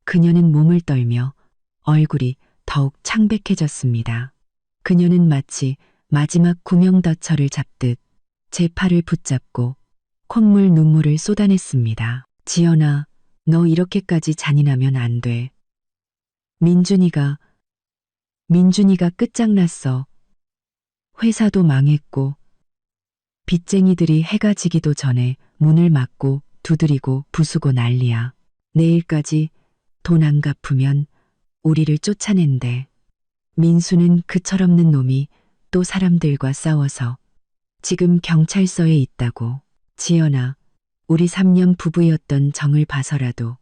그녀는 몸을 떨며 얼굴이 더욱 창백해졌습니다. 그녀는 마치 마지막 구명더처를 잡듯 제 팔을 붙잡고 콧물 눈물을 쏟아냈습니다. 지연아, 너 이렇게까지 잔인하면 안 돼. 민준이가 끝장났어. 회사도 망했고 빚쟁이들이 해가 지기도 전에 문을 막고 두드리고 부수고 난리야. 내일까지 돈 안 갚으면 우리를 쫓아낸대. 민수는 그 철없는 놈이 또 사람들과 싸워서 지금 경찰서에 있다고. 지연아, 우리 3년 부부였던 정을 봐서라도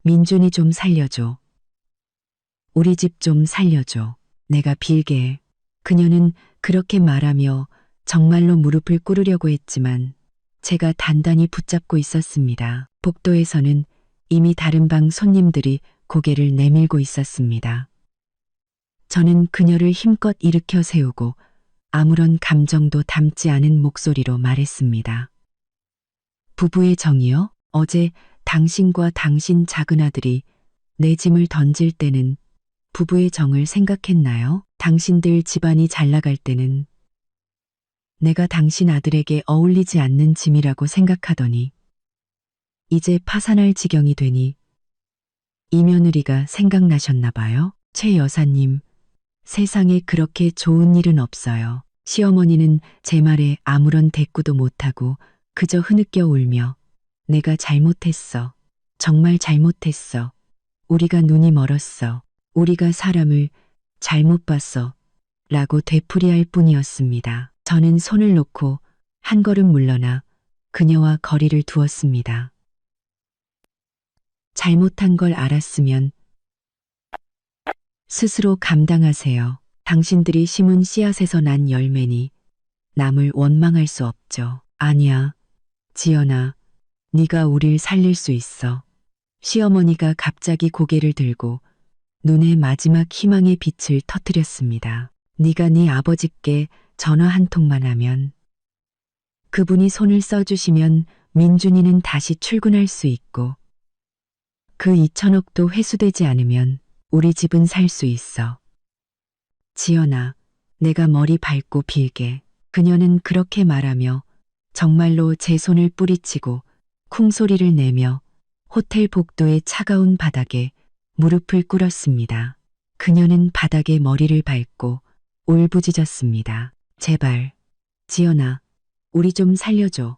민준이 좀 살려줘. 우리 집 좀 살려줘. 내가 빌게. 그녀는 그렇게 말하며 정말로 무릎을 꿇으려고 했지만 제가 단단히 붙잡고 있었습니다. 복도에서는 이미 다른 방 손님들이 고개를 내밀고 있었습니다. 저는 그녀를 힘껏 일으켜 세우고 아무런 감정도 담지 않은 목소리로 말했습니다. 부부의 정이요? 어제 당신과 당신 작은아들이 내 짐을 던질 때는 부부의 정을 생각했나요? 당신들 집안이 잘 나갈 때는 내가 당신 아들에게 어울리지 않는 짐이라고 생각하더니 이제 파산할 지경이 되니 이 며느리가 생각나셨나 봐요. 최 여사님, 세상에 그렇게 좋은 일은 없어요. 시어머니는 제 말에 아무런 대꾸도 못하고 그저 흐느껴 울며 내가 잘못했어. 정말 잘못했어. 우리가 눈이 멀었어. 우리가 사람을 잘못 봤어. 라고 되풀이할 뿐이었습니다. 저는 손을 놓고 한 걸음 물러나 그녀와 거리를 두었습니다. 잘못한 걸 알았으면 스스로 감당하세요. 당신들이 심은 씨앗에서 난 열매니 남을 원망할 수 없죠. 아니야, 지연아, 네가 우릴 살릴 수 있어. 시어머니가 갑자기 고개를 들고 눈에 마지막 희망의 빛을 터뜨렸습니다. 네가 네 아버지께 전화 한 통만 하면 그분이 손을 써주시면 민준이는 다시 출근할 수 있고 그 2천억도 회수되지 않으면 우리 집은 살 수 있어. 지연아, 내가 머리 밟고 빌게. 그녀는 그렇게 말하며 정말로 제 손을 뿌리치고 쿵소리를 내며 호텔 복도의 차가운 바닥에 무릎을 꿇었습니다. 그녀는 바닥에 머리를 밟고 울부짖었습니다. 제발, 지연아, 우리 좀 살려줘.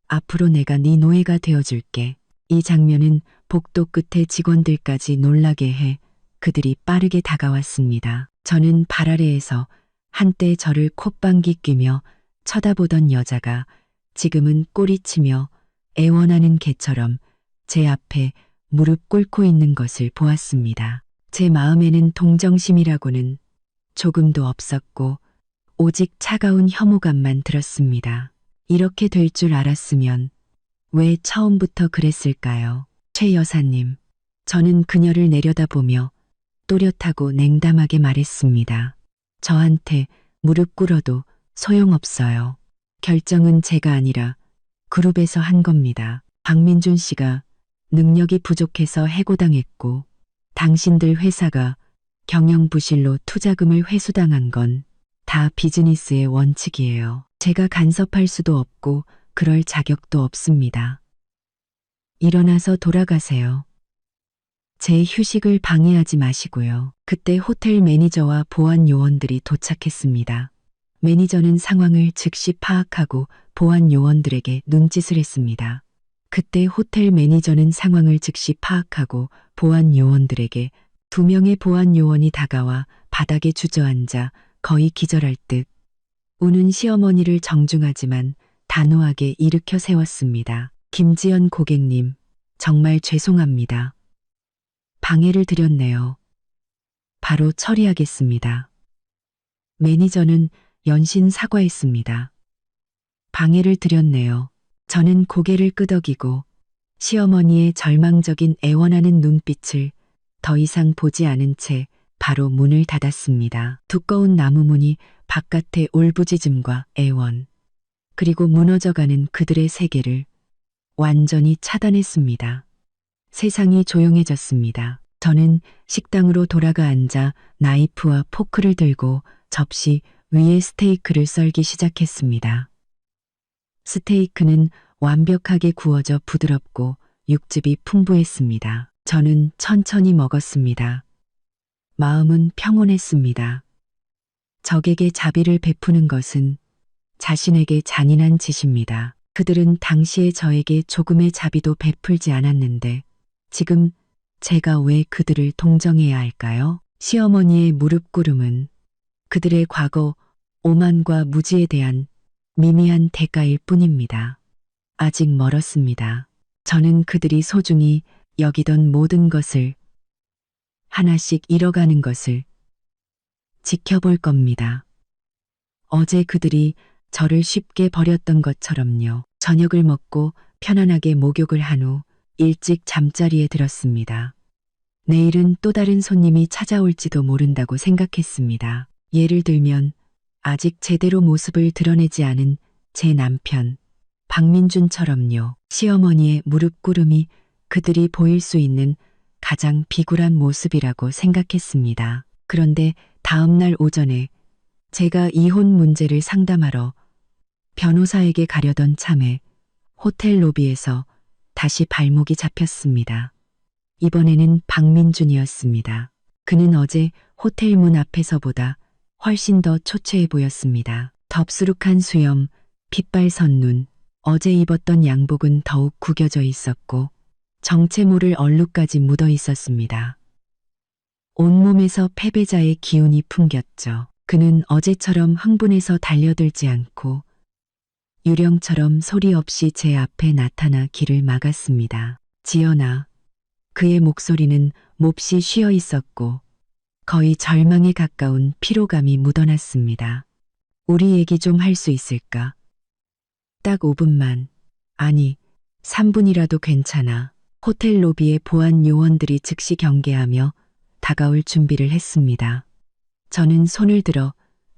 앞으로 내가 네 노예가 되어줄게. 이 장면은 복도 끝에 직원들까지 놀라게 해 그들이 빠르게 다가왔습니다. 저는 발 아래에서 한때 저를 콧방귀 뀌며 쳐다보던 여자가 지금은 꼬리치며 애원하는 개처럼 제 앞에 무릎 꿇고 있는 것을 보았습니다. 제 마음에는 동정심이라고는 조금도 없었고 오직 차가운 혐오감만 들었습니다. 이렇게 될 줄 알았으면 왜 처음부터 그랬을까요? 최 여사님, 저는 그녀를 내려다보며 또렷하고 냉담하게 말했습니다. 저한테 무릎 꿇어도 소용없어요. 결정은 제가 아니라 그룹에서 한 겁니다. 박민준 씨가 능력이 부족해서 해고당했고 당신들 회사가 경영부실로 투자금을 회수당한 건 다 비즈니스의 원칙이에요. 제가 간섭할 수도 없고 그럴 자격도 없습니다. 일어나서 돌아가세요. 제 휴식을 방해하지 마시고요. 그때 호텔 매니저와 보안 요원들이 도착했습니다. 매니저는 상황을 즉시 파악하고 보안 요원들에게 눈짓을 했습니다. 그때 호텔 매니저는 상황을 즉시 파악하고 보안 요원들에게 2명의 보안 요원이 다가와 바닥에 주저앉아 거의 기절할 듯 우는 시어머니를 정중하지만 단호하게 일으켜 세웠습니다. 김지연 고객님, 정말 죄송합니다. 방해를 드렸네요. 바로 처리하겠습니다. 매니저는 연신 사과했습니다. 방해를 드렸네요. 저는 고개를 끄덕이고 시어머니의 절망적인 애원하는 눈빛을 더 이상 보지 않은 채 바로 문을 닫았습니다. 두꺼운 나무 문이 바깥의 울부짖음과 애원, 그리고 무너져가는 그들의 세계를 완전히 차단했습니다. 세상이 조용해졌습니다. 저는 식당으로 돌아가 앉아 나이프와 포크를 들고 접시 위에 스테이크를 썰기 시작했습니다. 스테이크는 완벽하게 구워져 부드럽고 육즙이 풍부했습니다. 저는 천천히 먹었습니다. 마음은 평온했습니다. 적에게 자비를 베푸는 것은 자신에게 잔인한 짓입니다. 그들은 당시에 저에게 조금의 자비도 베풀지 않았는데 지금 제가 왜 그들을 동정해야 할까요? 시어머니의 무릎 꿇음은 그들의 과거 오만과 무지에 대한 미미한 대가일 뿐입니다. 아직 멀었습니다. 저는 그들이 소중히 여기던 모든 것을 하나씩 잃어가는 것을 지켜볼 겁니다. 어제 그들이 저를 쉽게 버렸던 것처럼요. 저녁을 먹고 편안하게 목욕을 한 후 일찍 잠자리에 들었습니다. 내일은 또 다른 손님이 찾아올지도 모른다고 생각했습니다. 예를 들면 아직 제대로 모습을 드러내지 않은 제 남편 박민준처럼요. 시어머니의 무릎 꿇음이 그들이 보일 수 있는 가장 비굴한 모습이라고 생각했습니다. 그런데 다음 날 오전에 제가 이혼 문제를 상담하러 변호사에게 가려던 참에 호텔 로비에서 다시 발목이 잡혔습니다. 이번에는 박민준이었습니다. 그는 어제 호텔 문 앞에서보다 훨씬 더 초췌해 보였습니다. 덥수룩한 수염, 핏발선 눈, 어제 입었던 양복은 더욱 구겨져 있었고 정체 모를 얼룩까지 묻어 있었습니다. 온몸에서 패배자의 기운이 풍겼죠. 그는 어제처럼 흥분해서 달려들지 않고 유령처럼 소리 없이 제 앞에 나타나 길을 막았습니다. 지연아. 그의 목소리는 몹시 쉬어 있었고 거의 절망에 가까운 피로감이 묻어났습니다. 우리 얘기 좀 할 수 있을까? 딱 5분만. 아니, 3분이라도 괜찮아. 호텔 로비의 보안 요원들이 즉시 경계하며 다가올 준비를 했습니다. 저는 손을 들어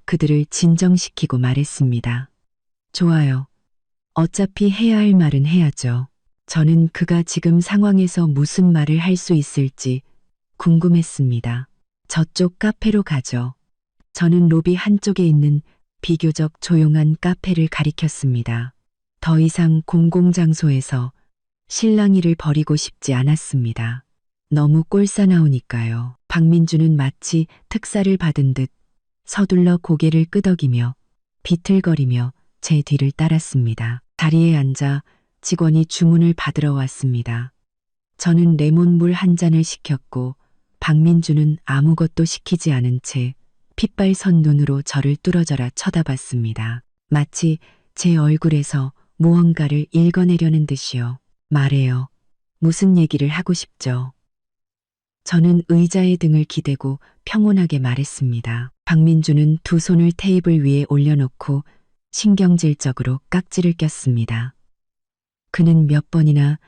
그들을 진정시키고 말했습니다. 좋아요. 어차피 해야 할 말은 해야죠. 저는 그가 지금 상황에서 무슨 말을 할 수 있을지 궁금했습니다. 저쪽 카페로 가죠. 저는 로비 한쪽에 있는 비교적 조용한 카페를 가리켰습니다. 더 이상 공공장소에서 실랑이를 벌이고 싶지 않았습니다. 너무 꼴사나우니까요. 박민주는 마치 특사를 받은 듯 서둘러 고개를 끄덕이며 비틀거리며 제 뒤를 따랐습니다. 자리에 앉아 직원이 주문을 받으러 왔습니다. 저는 레몬물 한 잔을 시켰고 박민주는 아무것도 시키지 않은 채 핏발선 눈으로 저를 뚫어져라 쳐다봤습니다. 마치 제 얼굴에서 무언가를 읽어내려는 듯이요. 말해요. 무슨 얘기를 하고 싶죠? 저는 의자의 등을 기대고 평온하게 말했습니다. 박민주는 두 손을 테이블 위에 올려놓고 신경질적으로 깍지를 꼈습니다. 그는 몇 번이나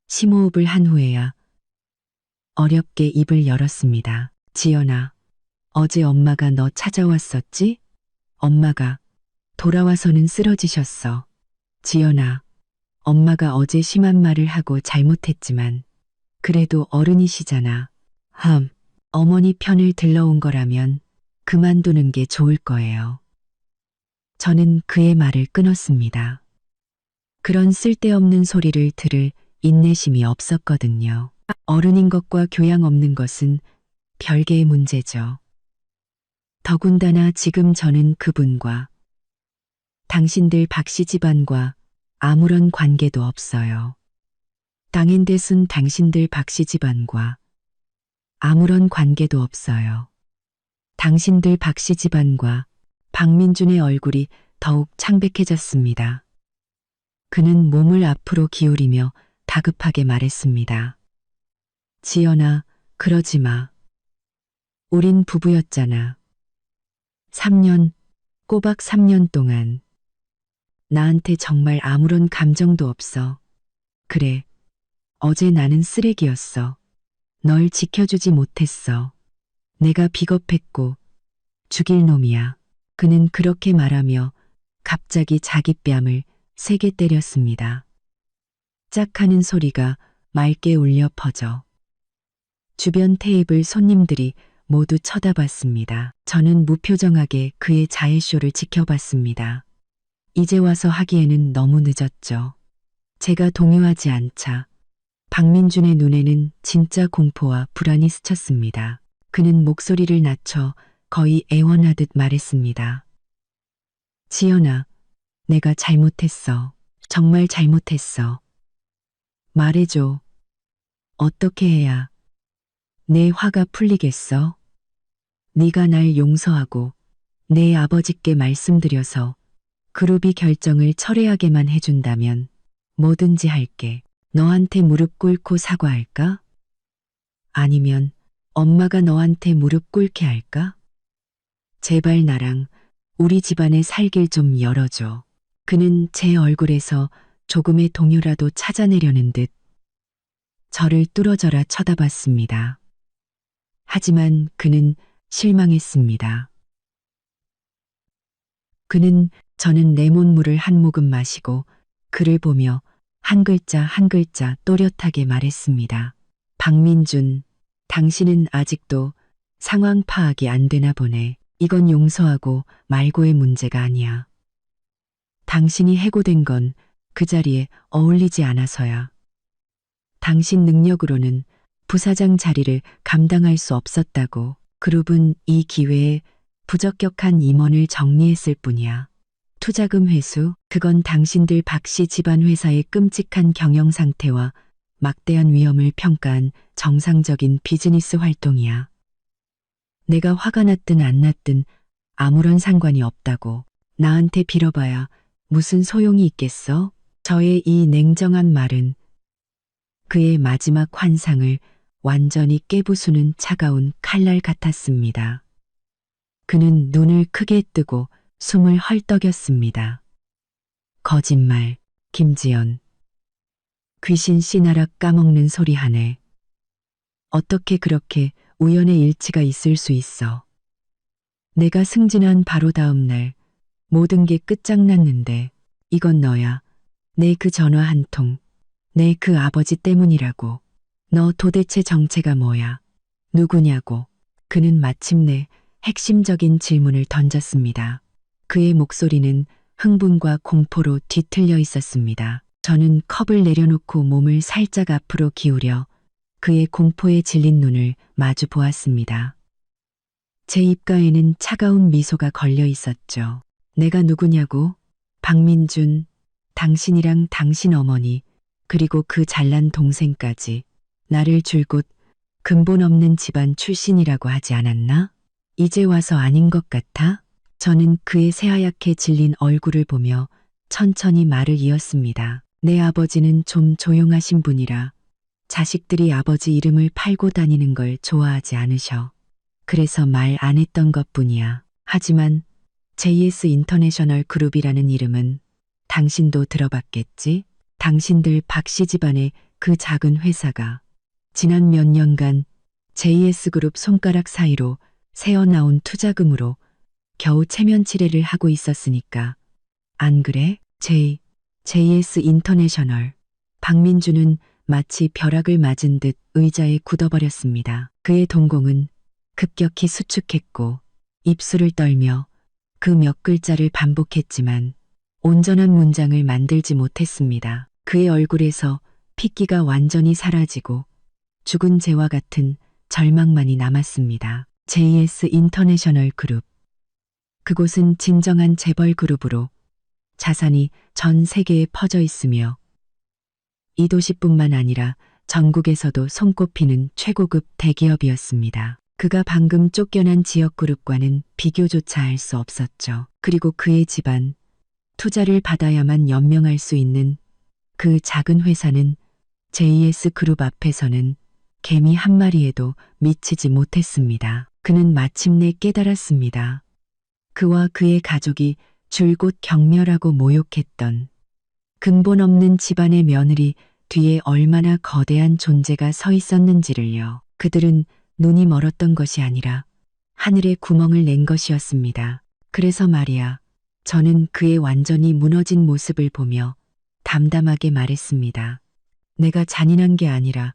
심호흡을 한 후에야 어렵게 입을 열었습니다. 지연아, 어제 엄마가 너 찾아왔었지? 엄마가 돌아와서는 쓰러지셨어. 지연아, 엄마가 어제 심한 말을 하고 잘못했지만 그래도 어른이시잖아. 어머니 편을 들러온 거라면 그만두는 게 좋을 거예요. 저는 그의 말을 끊었습니다. 그런 쓸데없는 소리를 들을 인내심이 없었거든요. 어른인 것과 교양 없는 것은 별개의 문제죠. 더군다나 지금 저는 그분과 당신들 박씨 집안과 아무런 관계도 없어요. 당인대순 당신들 박씨 집안과 아무런 관계도 없어요. 당신들 박씨 집안과 박민준의 얼굴이 더욱 창백해졌습니다. 그는 몸을 앞으로 기울이며 다급하게 말했습니다. 지연아, 그러지 마. 우린 부부였잖아. 3년, 꼬박 3년 동안. 나한테 정말 아무런 감정도 없어. 그래, 어제 나는 쓰레기였어. 널 지켜주지 못했어. 내가 비겁했고 죽일 놈이야. 그는 그렇게 말하며 갑자기 자기 뺨을 세게 때렸습니다. 짝 하는 소리가 맑게 울려 퍼져 주변 테이블 손님들이 모두 쳐다봤습니다. 저는 무표정하게 그의 자해쇼를 지켜봤습니다. 이제 와서 하기에는 너무 늦었죠. 제가 동요하지 않자 박민준의 눈에는 진짜 공포와 불안이 스쳤습니다. 그는 목소리를 낮춰 거의 애원하듯 말했습니다. 지연아, 내가 잘못했어. 정말 잘못했어. 말해줘. 어떻게 해야 내 화가 풀리겠어? 네가 날 용서하고 내 아버지께 말씀드려서 그룹이 결정을 철회하게만 해준다면 뭐든지 할게. 너한테 무릎 꿇고 사과할까? 아니면 엄마가 너한테 무릎 꿇게 할까? 제발 나랑 우리 집안의 살길 좀 열어줘. 그는 제 얼굴에서 조금의 동요라도 찾아내려는 듯 저를 뚫어져라 쳐다봤습니다. 하지만 그는 실망했습니다. 저는 레몬물을 한 모금 마시고 그를 보며 한 글자 한 글자 또렷하게 말했습니다. 박민준, 당신은 아직도 상황 파악이 안 되나 보네. 이건 용서하고 말고의 문제가 아니야. 당신이 해고된 건 그 자리에 어울리지 않아서야. 당신 능력으로는 부사장 자리를 감당할 수 없었다고. 그룹은 이 기회에 부적격한 임원을 정리했을 뿐이야. 투자금 회수, 그건 당신들 박씨 집안 회사의 끔찍한 경영 상태와 막대한 위험을 평가한 정상적인 비즈니스 활동이야. 내가 화가 났든 안 났든 아무런 상관이 없다고. 나한테 빌어봐야 무슨 소용이 있겠어? 저의 이 냉정한 말은 그의 마지막 환상을 완전히 깨부수는 차가운 칼날 같았습니다. 그는 눈을 크게 뜨고 숨을 헐떡였습니다. 거짓말, 김지연. 귀신 씨나락 까먹는 소리 하네. 어떻게 그렇게 우연의 일치가 있을 수 있어. 내가 승진한 바로 다음 날 모든 게 끝장났는데 이건 너야. 내 그 전화 한 통. 내 그 아버지 때문이라고. 너 도대체 정체가 뭐야? 누구냐고. 그는 마침내 핵심적인 질문을 던졌습니다. 그의 목소리는 흥분과 공포로 뒤틀려 있었습니다. 저는 컵을 내려놓고 몸을 살짝 앞으로 기울여 그의 공포에 질린 눈을 마주 보았습니다. 제 입가에는 차가운 미소가 걸려 있었죠. 내가 누구냐고? 박민준, 당신이랑 당신 어머니, 그리고 그 잘난 동생까지 나를 줄곧 근본 없는 집안 출신이라고 하지 않았나? 이제 와서 아닌 것 같아? 저는 그의 새하얗게 질린 얼굴을 보며 천천히 말을 이었습니다. 내 아버지는 좀 조용하신 분이라 자식들이 아버지 이름을 팔고 다니는 걸 좋아하지 않으셔. 그래서 말 안 했던 것뿐이야. 하지만 JS 인터내셔널 그룹이라는 이름은 당신도 들어봤겠지? 당신들 박씨 집안의 그 작은 회사가 지난 몇 년간 JS 그룹 손가락 사이로 새어나온 투자금으로 겨우 체면치레를 하고 있었으니까. 안 그래? JS 인터내셔널. 박민주는 마치 벼락을 맞은 듯 의자에 굳어버렸습니다. 그의 동공은 급격히 수축했고 입술을 떨며 그 몇 글자를 반복했지만 온전한 문장을 만들지 못했습니다. 그의 얼굴에서 핏기가 완전히 사라지고 죽은 재와 같은 절망만이 남았습니다. JS 인터내셔널 그룹. 그곳은 진정한 재벌 그룹으로 자산이 전 세계에 퍼져 있으며 이 도시뿐만 아니라 전국에서도 손꼽히는 최고급 대기업이었습니다. 그가 방금 쫓겨난 지역 그룹과는 비교조차 할 수 없었죠. 그리고 그의 집안, 투자를 받아야만 연명할 수 있는 그 작은 회사는 JS 그룹 앞에서는 개미 한 마리에도 미치지 못했습니다. 그는 마침내 깨달았습니다. 그와 그의 가족이 줄곧 경멸하고 모욕했던 근본 없는 집안의 며느리 뒤에 얼마나 거대한 존재가 서 있었는지를요. 그들은 눈이 멀었던 것이 아니라 하늘에 구멍을 낸 것이었습니다. 그래서 말이야, 저는 그의 완전히 무너진 모습을 보며 담담하게 말했습니다. 내가 잔인한 게 아니라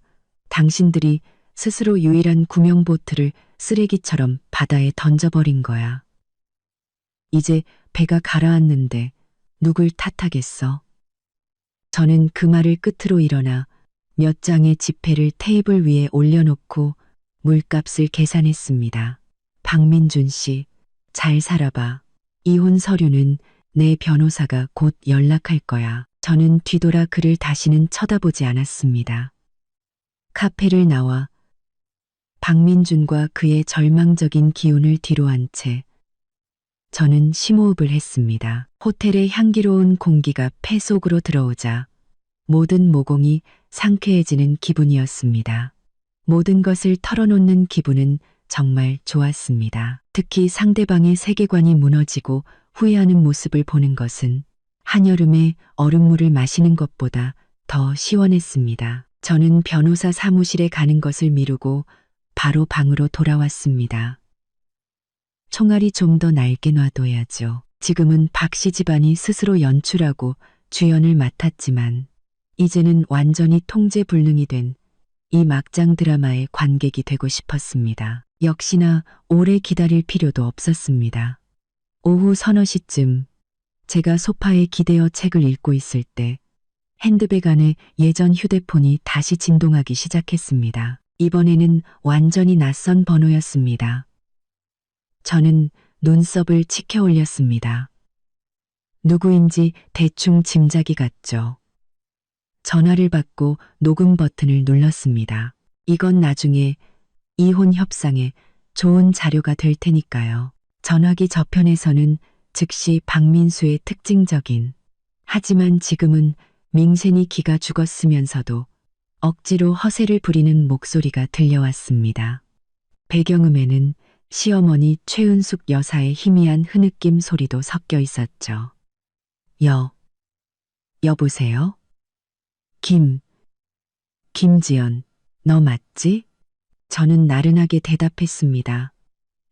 당신들이 스스로 유일한 구명보트를 쓰레기처럼 바다에 던져버린 거야. 이제 배가 가라앉는데 누굴 탓하겠어? 저는 그 말을 끝으로 일어나 몇 장의 지폐를 테이블 위에 올려놓고 물값을 계산했습니다. 박민준 씨, 잘 살아봐. 이혼 서류는 내 변호사가 곧 연락할 거야. 저는 뒤돌아 그를 다시는 쳐다보지 않았습니다. 카페를 나와 박민준과 그의 절망적인 기운을 뒤로한 채 저는 심호흡을 했습니다. 호텔의 향기로운 공기가 폐 속으로 들어오자 모든 모공이 상쾌해지는 기분이었습니다. 모든 것을 털어놓는 기분은 정말 좋았습니다. 특히 상대방의 세계관이 무너지고 후회하는 모습을 보는 것은 한여름에 얼음물을 마시는 것보다 더 시원했습니다. 저는 변호사 사무실에 가는 것을 미루고 바로 방으로 돌아왔습니다. 총알이 좀 더 날게 놔둬야죠. 지금은 박씨 집안이 스스로 연출하고 주연을 맡았지만 이제는 완전히 통제불능이 된 이 막장 드라마의 관객이 되고 싶었습니다. 역시나 오래 기다릴 필요도 없었습니다. 오후 서너 시쯤 제가 소파에 기대어 책을 읽고 있을 때 핸드백 안에 예전 휴대폰이 다시 진동하기 시작했습니다. 이번에는 완전히 낯선 번호였습니다. 저는 눈썹을 치켜 올렸습니다. 누구인지 대충 짐작이 갔죠. 전화를 받고 녹음 버튼을 눌렀습니다. 이건 나중에 이혼 협상에 좋은 자료가 될 테니까요. 전화기 저편에서는 즉시 박민수의 특징적인, 하지만 지금은 밍센이 기가 죽었으면서도 억지로 허세를 부리는 목소리가 들려왔습니다. 배경음에는 시어머니 최은숙 여사의 희미한 흐느낌 소리도 섞여 있었죠. 여보세요? 김지연, 너 맞지? 저는 나른하게 대답했습니다.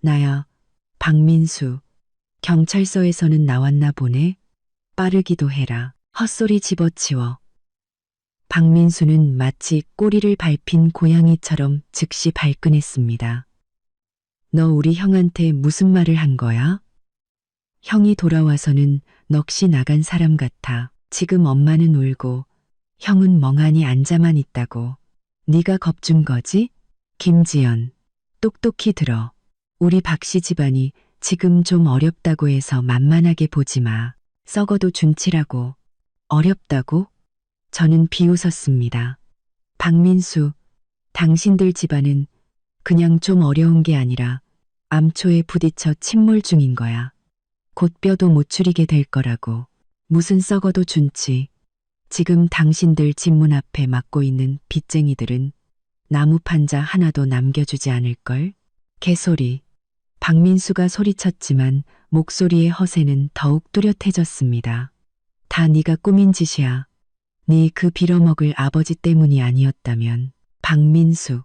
나야, 박민수. 경찰서에서는 나왔나 보네. 빠르기도 해라. 헛소리 집어치워. 박민수는 마치 꼬리를 밟힌 고양이처럼 즉시 발끈했습니다. 너 우리 형한테 무슨 말을 한 거야? 형이 돌아와서는 넋이 나간 사람 같아. 지금 엄마는 울고 형은 멍하니 앉아만 있다고. 네가 겁준 거지? 김지연, 똑똑히 들어. 우리 박씨 집안이 지금 좀 어렵다고 해서 만만하게 보지 마. 썩어도 준치라고. 어렵다고? 저는 비웃었습니다. 박민수, 당신들 집안은 그냥 좀 어려운 게 아니라 암초에 부딪혀 침몰 중인 거야. 곧 뼈도 못 추리게 될 거라고. 무슨 썩어도 준치. 지금 당신들 집 문 앞에 막고 있는 빚쟁이들은 나무 판자 하나도 남겨주지 않을걸? 개소리. 박민수가 소리쳤지만 목소리의 허세는 더욱 뚜렷해졌습니다. 다 네가 꾸민 짓이야. 네 그 빌어먹을 아버지 때문이 아니었다면. 박민수.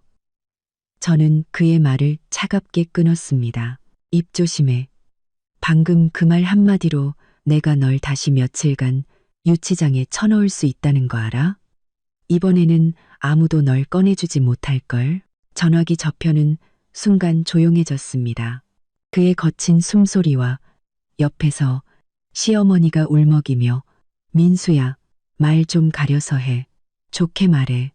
저는 그의 말을 차갑게 끊었습니다. 입 조심해. 방금 그 말 한마디로 내가 널 다시 며칠간 유치장에 쳐넣을 수 있다는 거 알아? 이번에는 아무도 널 꺼내주지 못할걸. 전화기 저편은 순간 조용해졌습니다. 그의 거친 숨소리와 옆에서 시어머니가 울먹이며 민수야, 말 좀 가려서 해. 좋게 말해.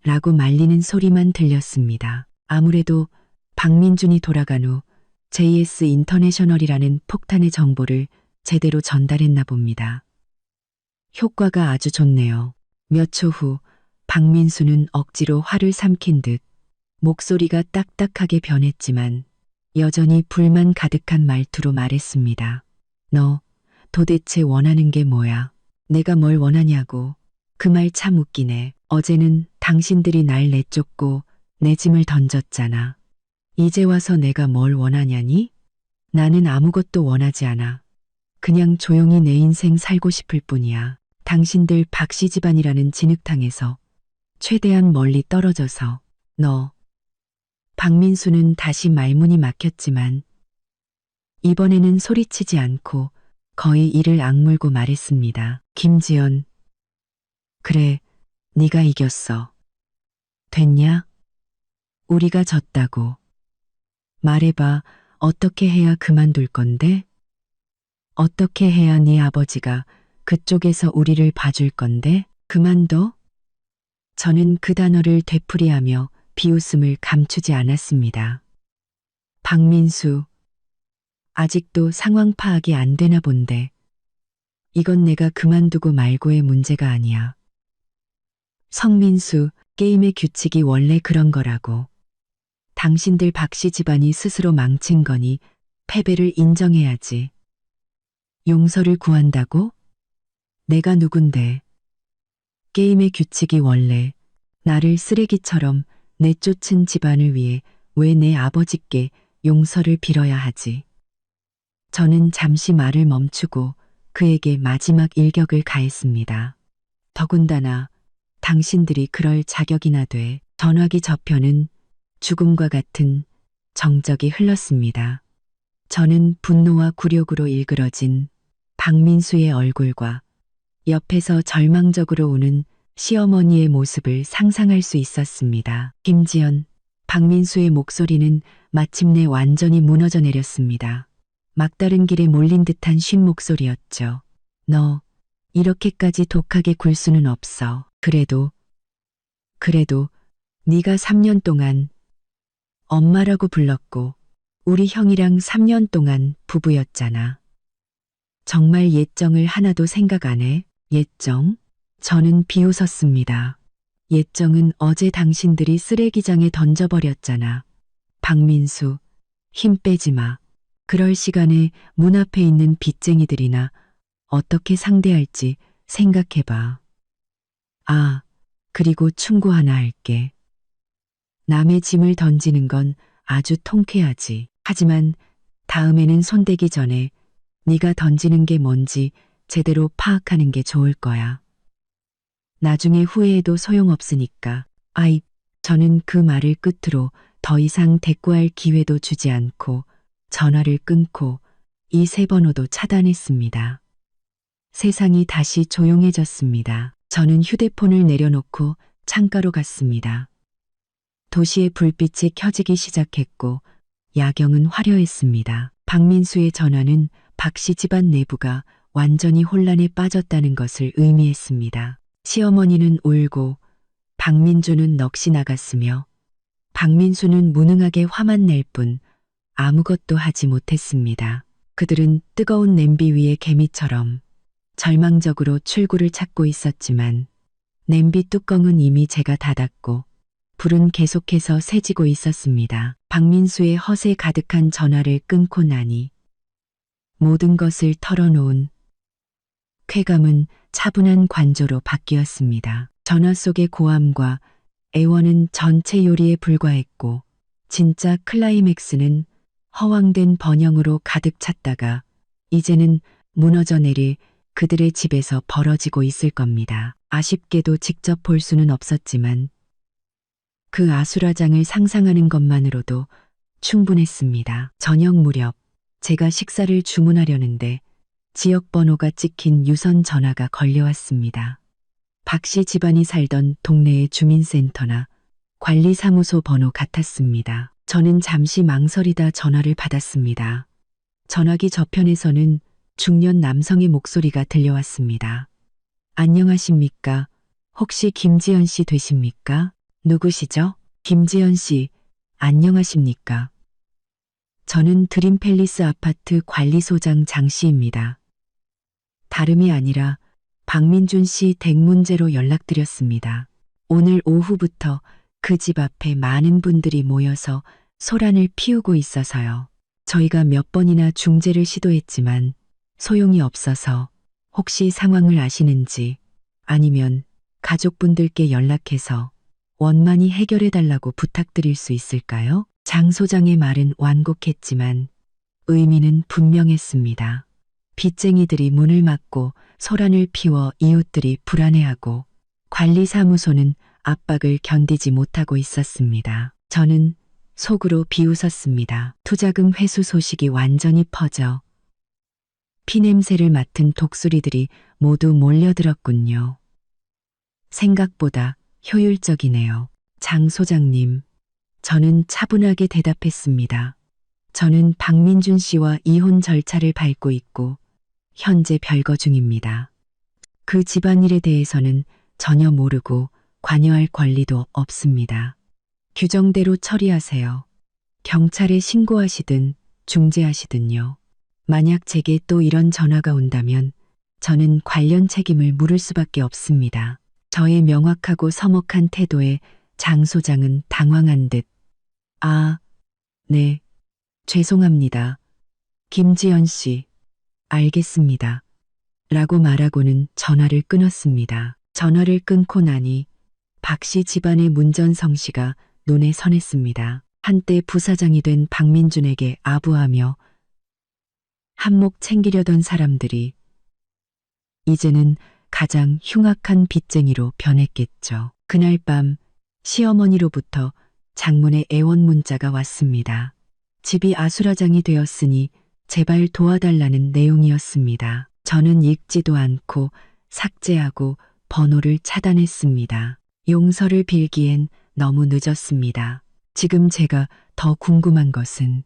라고 말리는 소리만 들렸습니다. 아무래도 박민준이 돌아간 후 JS 인터내셔널이라는 폭탄의 정보를 제대로 전달했나 봅니다. 효과가 아주 좋네요. 몇 초 후 박민수는 억지로 화를 삼킨 듯 목소리가 딱딱하게 변했지만 여전히 불만 가득한 말투로 말했습니다. 너 도대체 원하는 게 뭐야? 내가 뭘 원하냐고. 그 말 참 웃기네. 어제는 당신들이 날 내쫓고 내 짐을 던졌잖아. 이제 와서 내가 뭘 원하냐니? 나는 아무것도 원하지 않아. 그냥 조용히 내 인생 살고 싶을 뿐이야. 당신들 박씨 집안이라는 진흙탕에서 최대한 멀리 떨어져서. 너. 박민수는 다시 말문이 막혔지만 이번에는 소리치지 않고 거의 이를 악물고 말했습니다. 김지연. 그래, 네가 이겼어. 됐냐? 우리가 졌다고. 말해봐. 어떻게 해야 그만둘 건데? 어떻게 해야 네 아버지가 그쪽에서 우리를 봐줄 건데? 그만둬? 저는 그 단어를 되풀이하며 비웃음을 감추지 않았습니다. 박민수. 아직도 상황 파악이 안 되나 본데. 이건 내가 그만두고 말고의 문제가 아니야. 성민수, 게임의 규칙이 원래 그런 거라고. 당신들 박씨 집안이 스스로 망친 거니 패배를 인정해야지. 용서를 구한다고? 내가 누군데. 게임의 규칙이 원래 나를 쓰레기처럼 내쫓은 집안을 위해 왜 내 아버지께 용서를 빌어야 하지. 저는 잠시 말을 멈추고 그에게 마지막 일격을 가했습니다. 더군다나 당신들이 그럴 자격이나 돼. 전화기 저편은 죽음과 같은 정적이 흘렀습니다. 저는 분노와 굴욕으로 일그러진 박민수의 얼굴과 옆에서 절망적으로 우는 시어머니의 모습을 상상할 수 있었습니다. 김지연, 박민수의 목소리는 마침내 완전히 무너져 내렸습니다. 막다른 길에 몰린 듯한 쉰 목소리였죠. 너, 이렇게까지 독하게 굴 수는 없어. 그래도 네가 3년 동안 엄마라고 불렀고 우리 형이랑 3년 동안 부부였잖아. 정말 예정을 하나도 생각 안 해? 예정? 저는 비웃었습니다. 예정은 어제 당신들이 쓰레기장에 던져버렸잖아. 박민수, 힘 빼지 마. 그럴 시간에 문 앞에 있는 빚쟁이들이나 어떻게 상대할지 생각해봐. 아, 그리고 충고 하나 할게. 남의 짐을 던지는 건 아주 통쾌하지. 하지만 다음에는 손대기 전에 네가 던지는 게 뭔지 제대로 파악하는 게 좋을 거야. 나중에 후회해도 소용없으니까. 아이, 저는 그 말을 끝으로 더 이상 대꾸할 기회도 주지 않고 전화를 끊고 이 세 번호도 차단했습니다. 세상이 다시 조용해졌습니다. 저는 휴대폰을 내려놓고 창가로 갔습니다. 도시의 불빛이 켜지기 시작했고 야경은 화려했습니다. 박민수의 전화는 박씨 집안 내부가 완전히 혼란에 빠졌다는 것을 의미했습니다. 시어머니는 울고 박민주는 넋이 나갔으며 박민수는 무능하게 화만 낼 뿐 아무것도 하지 못했습니다. 그들은 뜨거운 냄비 위의 개미처럼 절망적으로 출구를 찾고 있었지만 냄비 뚜껑은 이미 제가 닫았고 불은 계속해서 새지고 있었습니다. 박민수의 허세 가득한 전화를 끊고 나니 모든 것을 털어놓은 쾌감은 차분한 관조로 바뀌었습니다. 전화 속의 고함과 애원은 전체 요리에 불과했고 진짜 클라이맥스는 허황된 번영으로 가득 찼다가 이제는 무너져 내릴 그들의 집에서 벌어지고 있을 겁니다. 아쉽게도 직접 볼 수는 없었지만 그 아수라장을 상상하는 것만으로도 충분했습니다. 저녁 무렵 제가 식사를 주문하려는데 지역번호가 찍힌 유선 전화가 걸려왔습니다. 박씨 집안이 살던 동네의 주민센터나 관리사무소 번호 같았습니다. 저는 잠시 망설이다 전화를 받았습니다. 전화기 저편에서는 중년 남성의 목소리가 들려왔습니다. 안녕하십니까? 혹시 김지연 씨 되십니까? 누구시죠? 김지연 씨, 안녕하십니까? 저는 드림팰리스 아파트 관리소장 장 씨입니다. 다름이 아니라 박민준 씨 댁 문제로 연락드렸습니다. 오늘 오후부터 그 집 앞에 많은 분들이 모여서 소란을 피우고 있어서요. 저희가 몇 번이나 중재를 시도했지만 소용이 없어서 혹시 상황을 아시는지 아니면 가족분들께 연락해서 원만히 해결해달라고 부탁드릴 수 있을까요? 장 소장의 말은 완곡했지만 의미는 분명했습니다. 빚쟁이들이 문을 막고 소란을 피워 이웃들이 불안해하고 관리사무소는 압박을 견디지 못하고 있었습니다. 저는 속으로 비웃었습니다. 투자금 회수 소식이 완전히 퍼져 피냄새를 맡은 독수리들이 모두 몰려들었군요. 생각보다 효율적이네요. 장 소장님, 저는 차분하게 대답했습니다. 저는 박민준 씨와 이혼 절차를 밟고 있고 현재 별거 중입니다. 그 집안일에 대해서는 전혀 모르고 관여할 권리도 없습니다. 규정대로 처리하세요. 경찰에 신고하시든 중재하시든요. 만약 제게 또 이런 전화가 온다면 저는 관련 책임을 물을 수밖에 없습니다. 저의 명확하고 서먹한 태도에 장 소장은 당황한 듯 아, 네, 죄송합니다. 김지연 씨, 알겠습니다. 라고 말하고는 전화를 끊었습니다. 전화를 끊고 나니 박씨 집안의 문전성시가 눈에 선했습니다. 한때 부사장이 된 박민준에게 아부하며 한몫 챙기려던 사람들이 이제는 가장 흉악한 빚쟁이로 변했겠죠. 그날 밤 시어머니로부터 장문의 애원 문자가 왔습니다. 집이 아수라장이 되었으니 제발 도와달라는 내용이었습니다. 저는 읽지도 않고 삭제하고 번호를 차단했습니다. 용서를 빌기엔 너무 늦었습니다. 지금 제가 더 궁금한 것은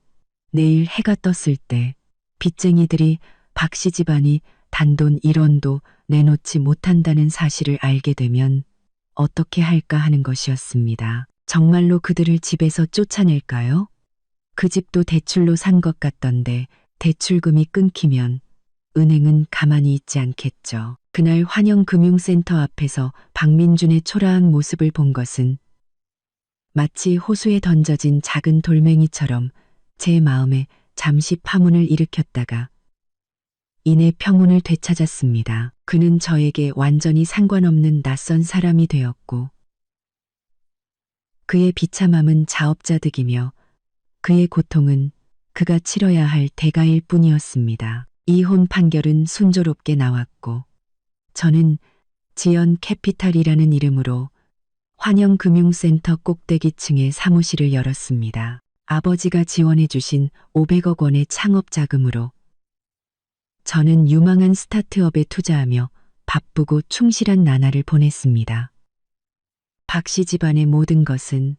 내일 해가 떴을 때 빚쟁이들이 박씨 집안이 단돈 1원도 내놓지 못한다는 사실을 알게 되면 어떻게 할까 하는 것이었습니다. 정말로 그들을 집에서 쫓아낼까요? 그 집도 대출로 산 것 같던데 대출금이 끊기면 은행은 가만히 있지 않겠죠. 그날 환영금융센터 앞에서 박민준의 초라한 모습을 본 것은 마치 호수에 던져진 작은 돌멩이처럼 제 마음에 잠시 파문을 일으켰다가 이내 평온을 되찾았습니다. 그는 저에게 완전히 상관없는 낯선 사람이 되었고 그의 비참함은 자업자득이며 그의 고통은 그가 치러야 할 대가일 뿐이었습니다. 이혼 판결은 순조롭게 나왔고 저는 지연 캐피탈이라는 이름으로 환영금융센터 꼭대기층에 사무실을 열었습니다. 아버지가 지원해 주신 500억 원의 창업 자금으로 저는 유망한 스타트업에 투자하며 바쁘고 충실한 나날을 보냈습니다. 박씨 집안의 모든 것은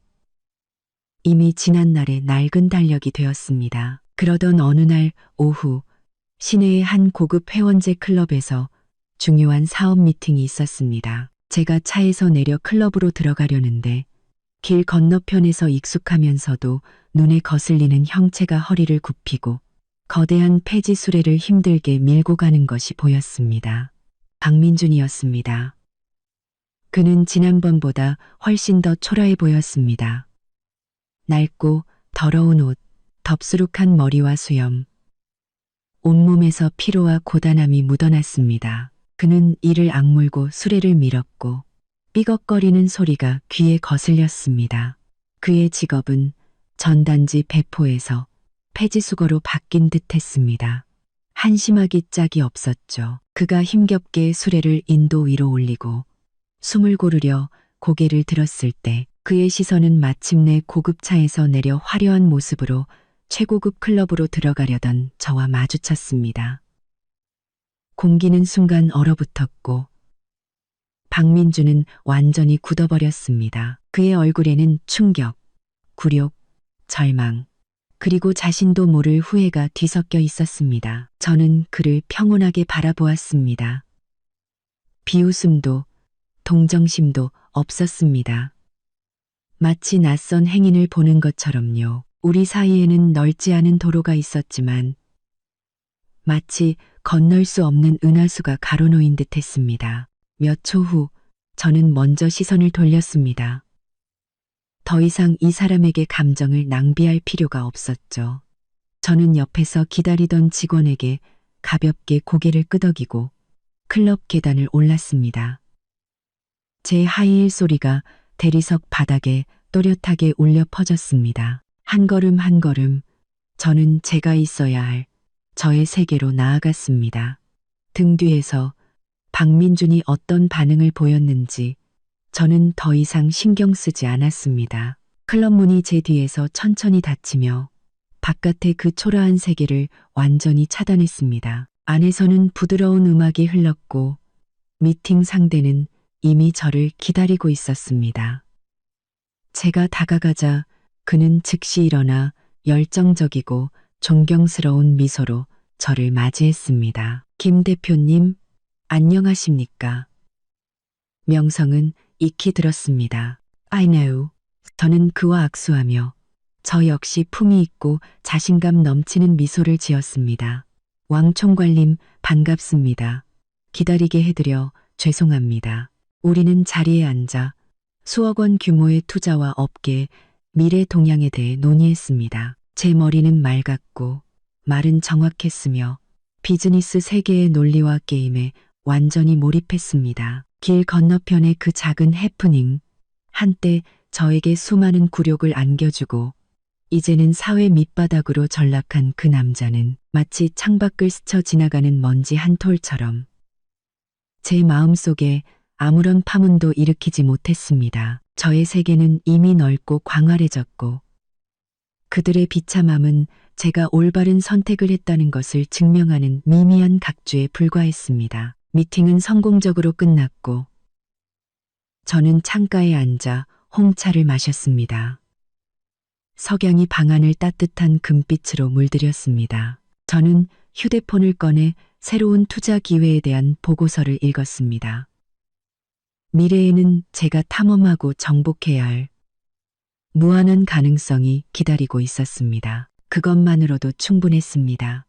이미 지난날의 낡은 달력이 되었습니다. 그러던 어느 날 오후 시내의 한 고급 회원제 클럽에서 중요한 사업 미팅이 있었습니다. 제가 차에서 내려 클럽으로 들어가려는데 길 건너편에서 익숙하면서도 눈에 거슬리는 형체가 허리를 굽히고 거대한 폐지 수레를 힘들게 밀고 가는 것이 보였습니다. 박민준이었습니다. 그는 지난번보다 훨씬 더 초라해 보였습니다. 낡고 더러운 옷, 덥수룩한 머리와 수염, 온몸에서 피로와 고단함이 묻어났습니다. 그는 이를 악물고 수레를 밀었고 삐걱거리는 소리가 귀에 거슬렸습니다. 그의 직업은 전단지 배포에서 폐지수거로 바뀐 듯했습니다. 한심하기 짝이 없었죠. 그가 힘겹게 수레를 인도 위로 올리고 숨을 고르려 고개를 들었을 때 그의 시선은 마침내 고급차에서 내려 화려한 모습으로 최고급 클럽으로 들어가려던 저와 마주쳤습니다. 공기는 순간 얼어붙었고 박민주는 완전히 굳어버렸습니다. 그의 얼굴에는 충격, 굴욕, 절망, 그리고 자신도 모를 후회가 뒤섞여 있었습니다. 저는 그를 평온하게 바라보았습니다. 비웃음도 동정심도 없었습니다. 마치 낯선 행인을 보는 것처럼요. 우리 사이에는 넓지 않은 도로가 있었지만 마치 건널 수 없는 은하수가 가로놓인 듯했습니다. 몇 초 후 저는 먼저 시선을 돌렸습니다. 더 이상 이 사람에게 감정을 낭비할 필요가 없었죠. 저는 옆에서 기다리던 직원에게 가볍게 고개를 끄덕이고 클럽 계단을 올랐습니다. 제 하이힐 소리가 대리석 바닥에 또렷하게 울려 퍼졌습니다. 한 걸음 한 걸음 저는 제가 있어야 할 저의 세계로 나아갔습니다. 등 뒤에서 박민준이 어떤 반응을 보였는지 저는 더 이상 신경 쓰지 않았습니다. 클럽 문이 제 뒤에서 천천히 닫히며 바깥의 그 초라한 세계를 완전히 차단했습니다. 안에서는 부드러운 음악이 흘렀고 미팅 상대는 이미 저를 기다리고 있었습니다. 제가 다가가자 그는 즉시 일어나 열정적이고 존경스러운 미소로 저를 맞이했습니다. 김 대표님, 안녕하십니까? 명성은 익히 들었습니다. I know. 저는 그와 악수하며 저 역시 품위 있고 자신감 넘치는 미소를 지었습니다. 왕 총괄님 반갑습니다. 기다리게 해드려 죄송합니다. 우리는 자리에 앉아 수억 원 규모의 투자와 업계, 미래 동향에 대해 논의했습니다. 제 머리는 맑았고 말은 정확했으며 비즈니스 세계의 논리와 게임에 완전히 몰입했습니다. 길 건너편의 그 작은 해프닝, 한때 저에게 수많은 굴욕을 안겨주고 이제는 사회 밑바닥으로 전락한 그 남자는 마치 창밖을 스쳐 지나가는 먼지 한 톨처럼 제 마음속에 아무런 파문도 일으키지 못했습니다. 저의 세계는 이미 넓고 광활해졌고 그들의 비참함은 제가 올바른 선택을 했다는 것을 증명하는 미미한 각주에 불과했습니다. 미팅은 성공적으로 끝났고 저는 창가에 앉아 홍차를 마셨습니다. 석양이 방안을 따뜻한 금빛으로 물들였습니다. 저는 휴대폰을 꺼내 새로운 투자 기회에 대한 보고서를 읽었습니다. 미래에는 제가 탐험하고 정복해야 할 무한한 가능성이 기다리고 있었습니다. 그것만으로도 충분했습니다.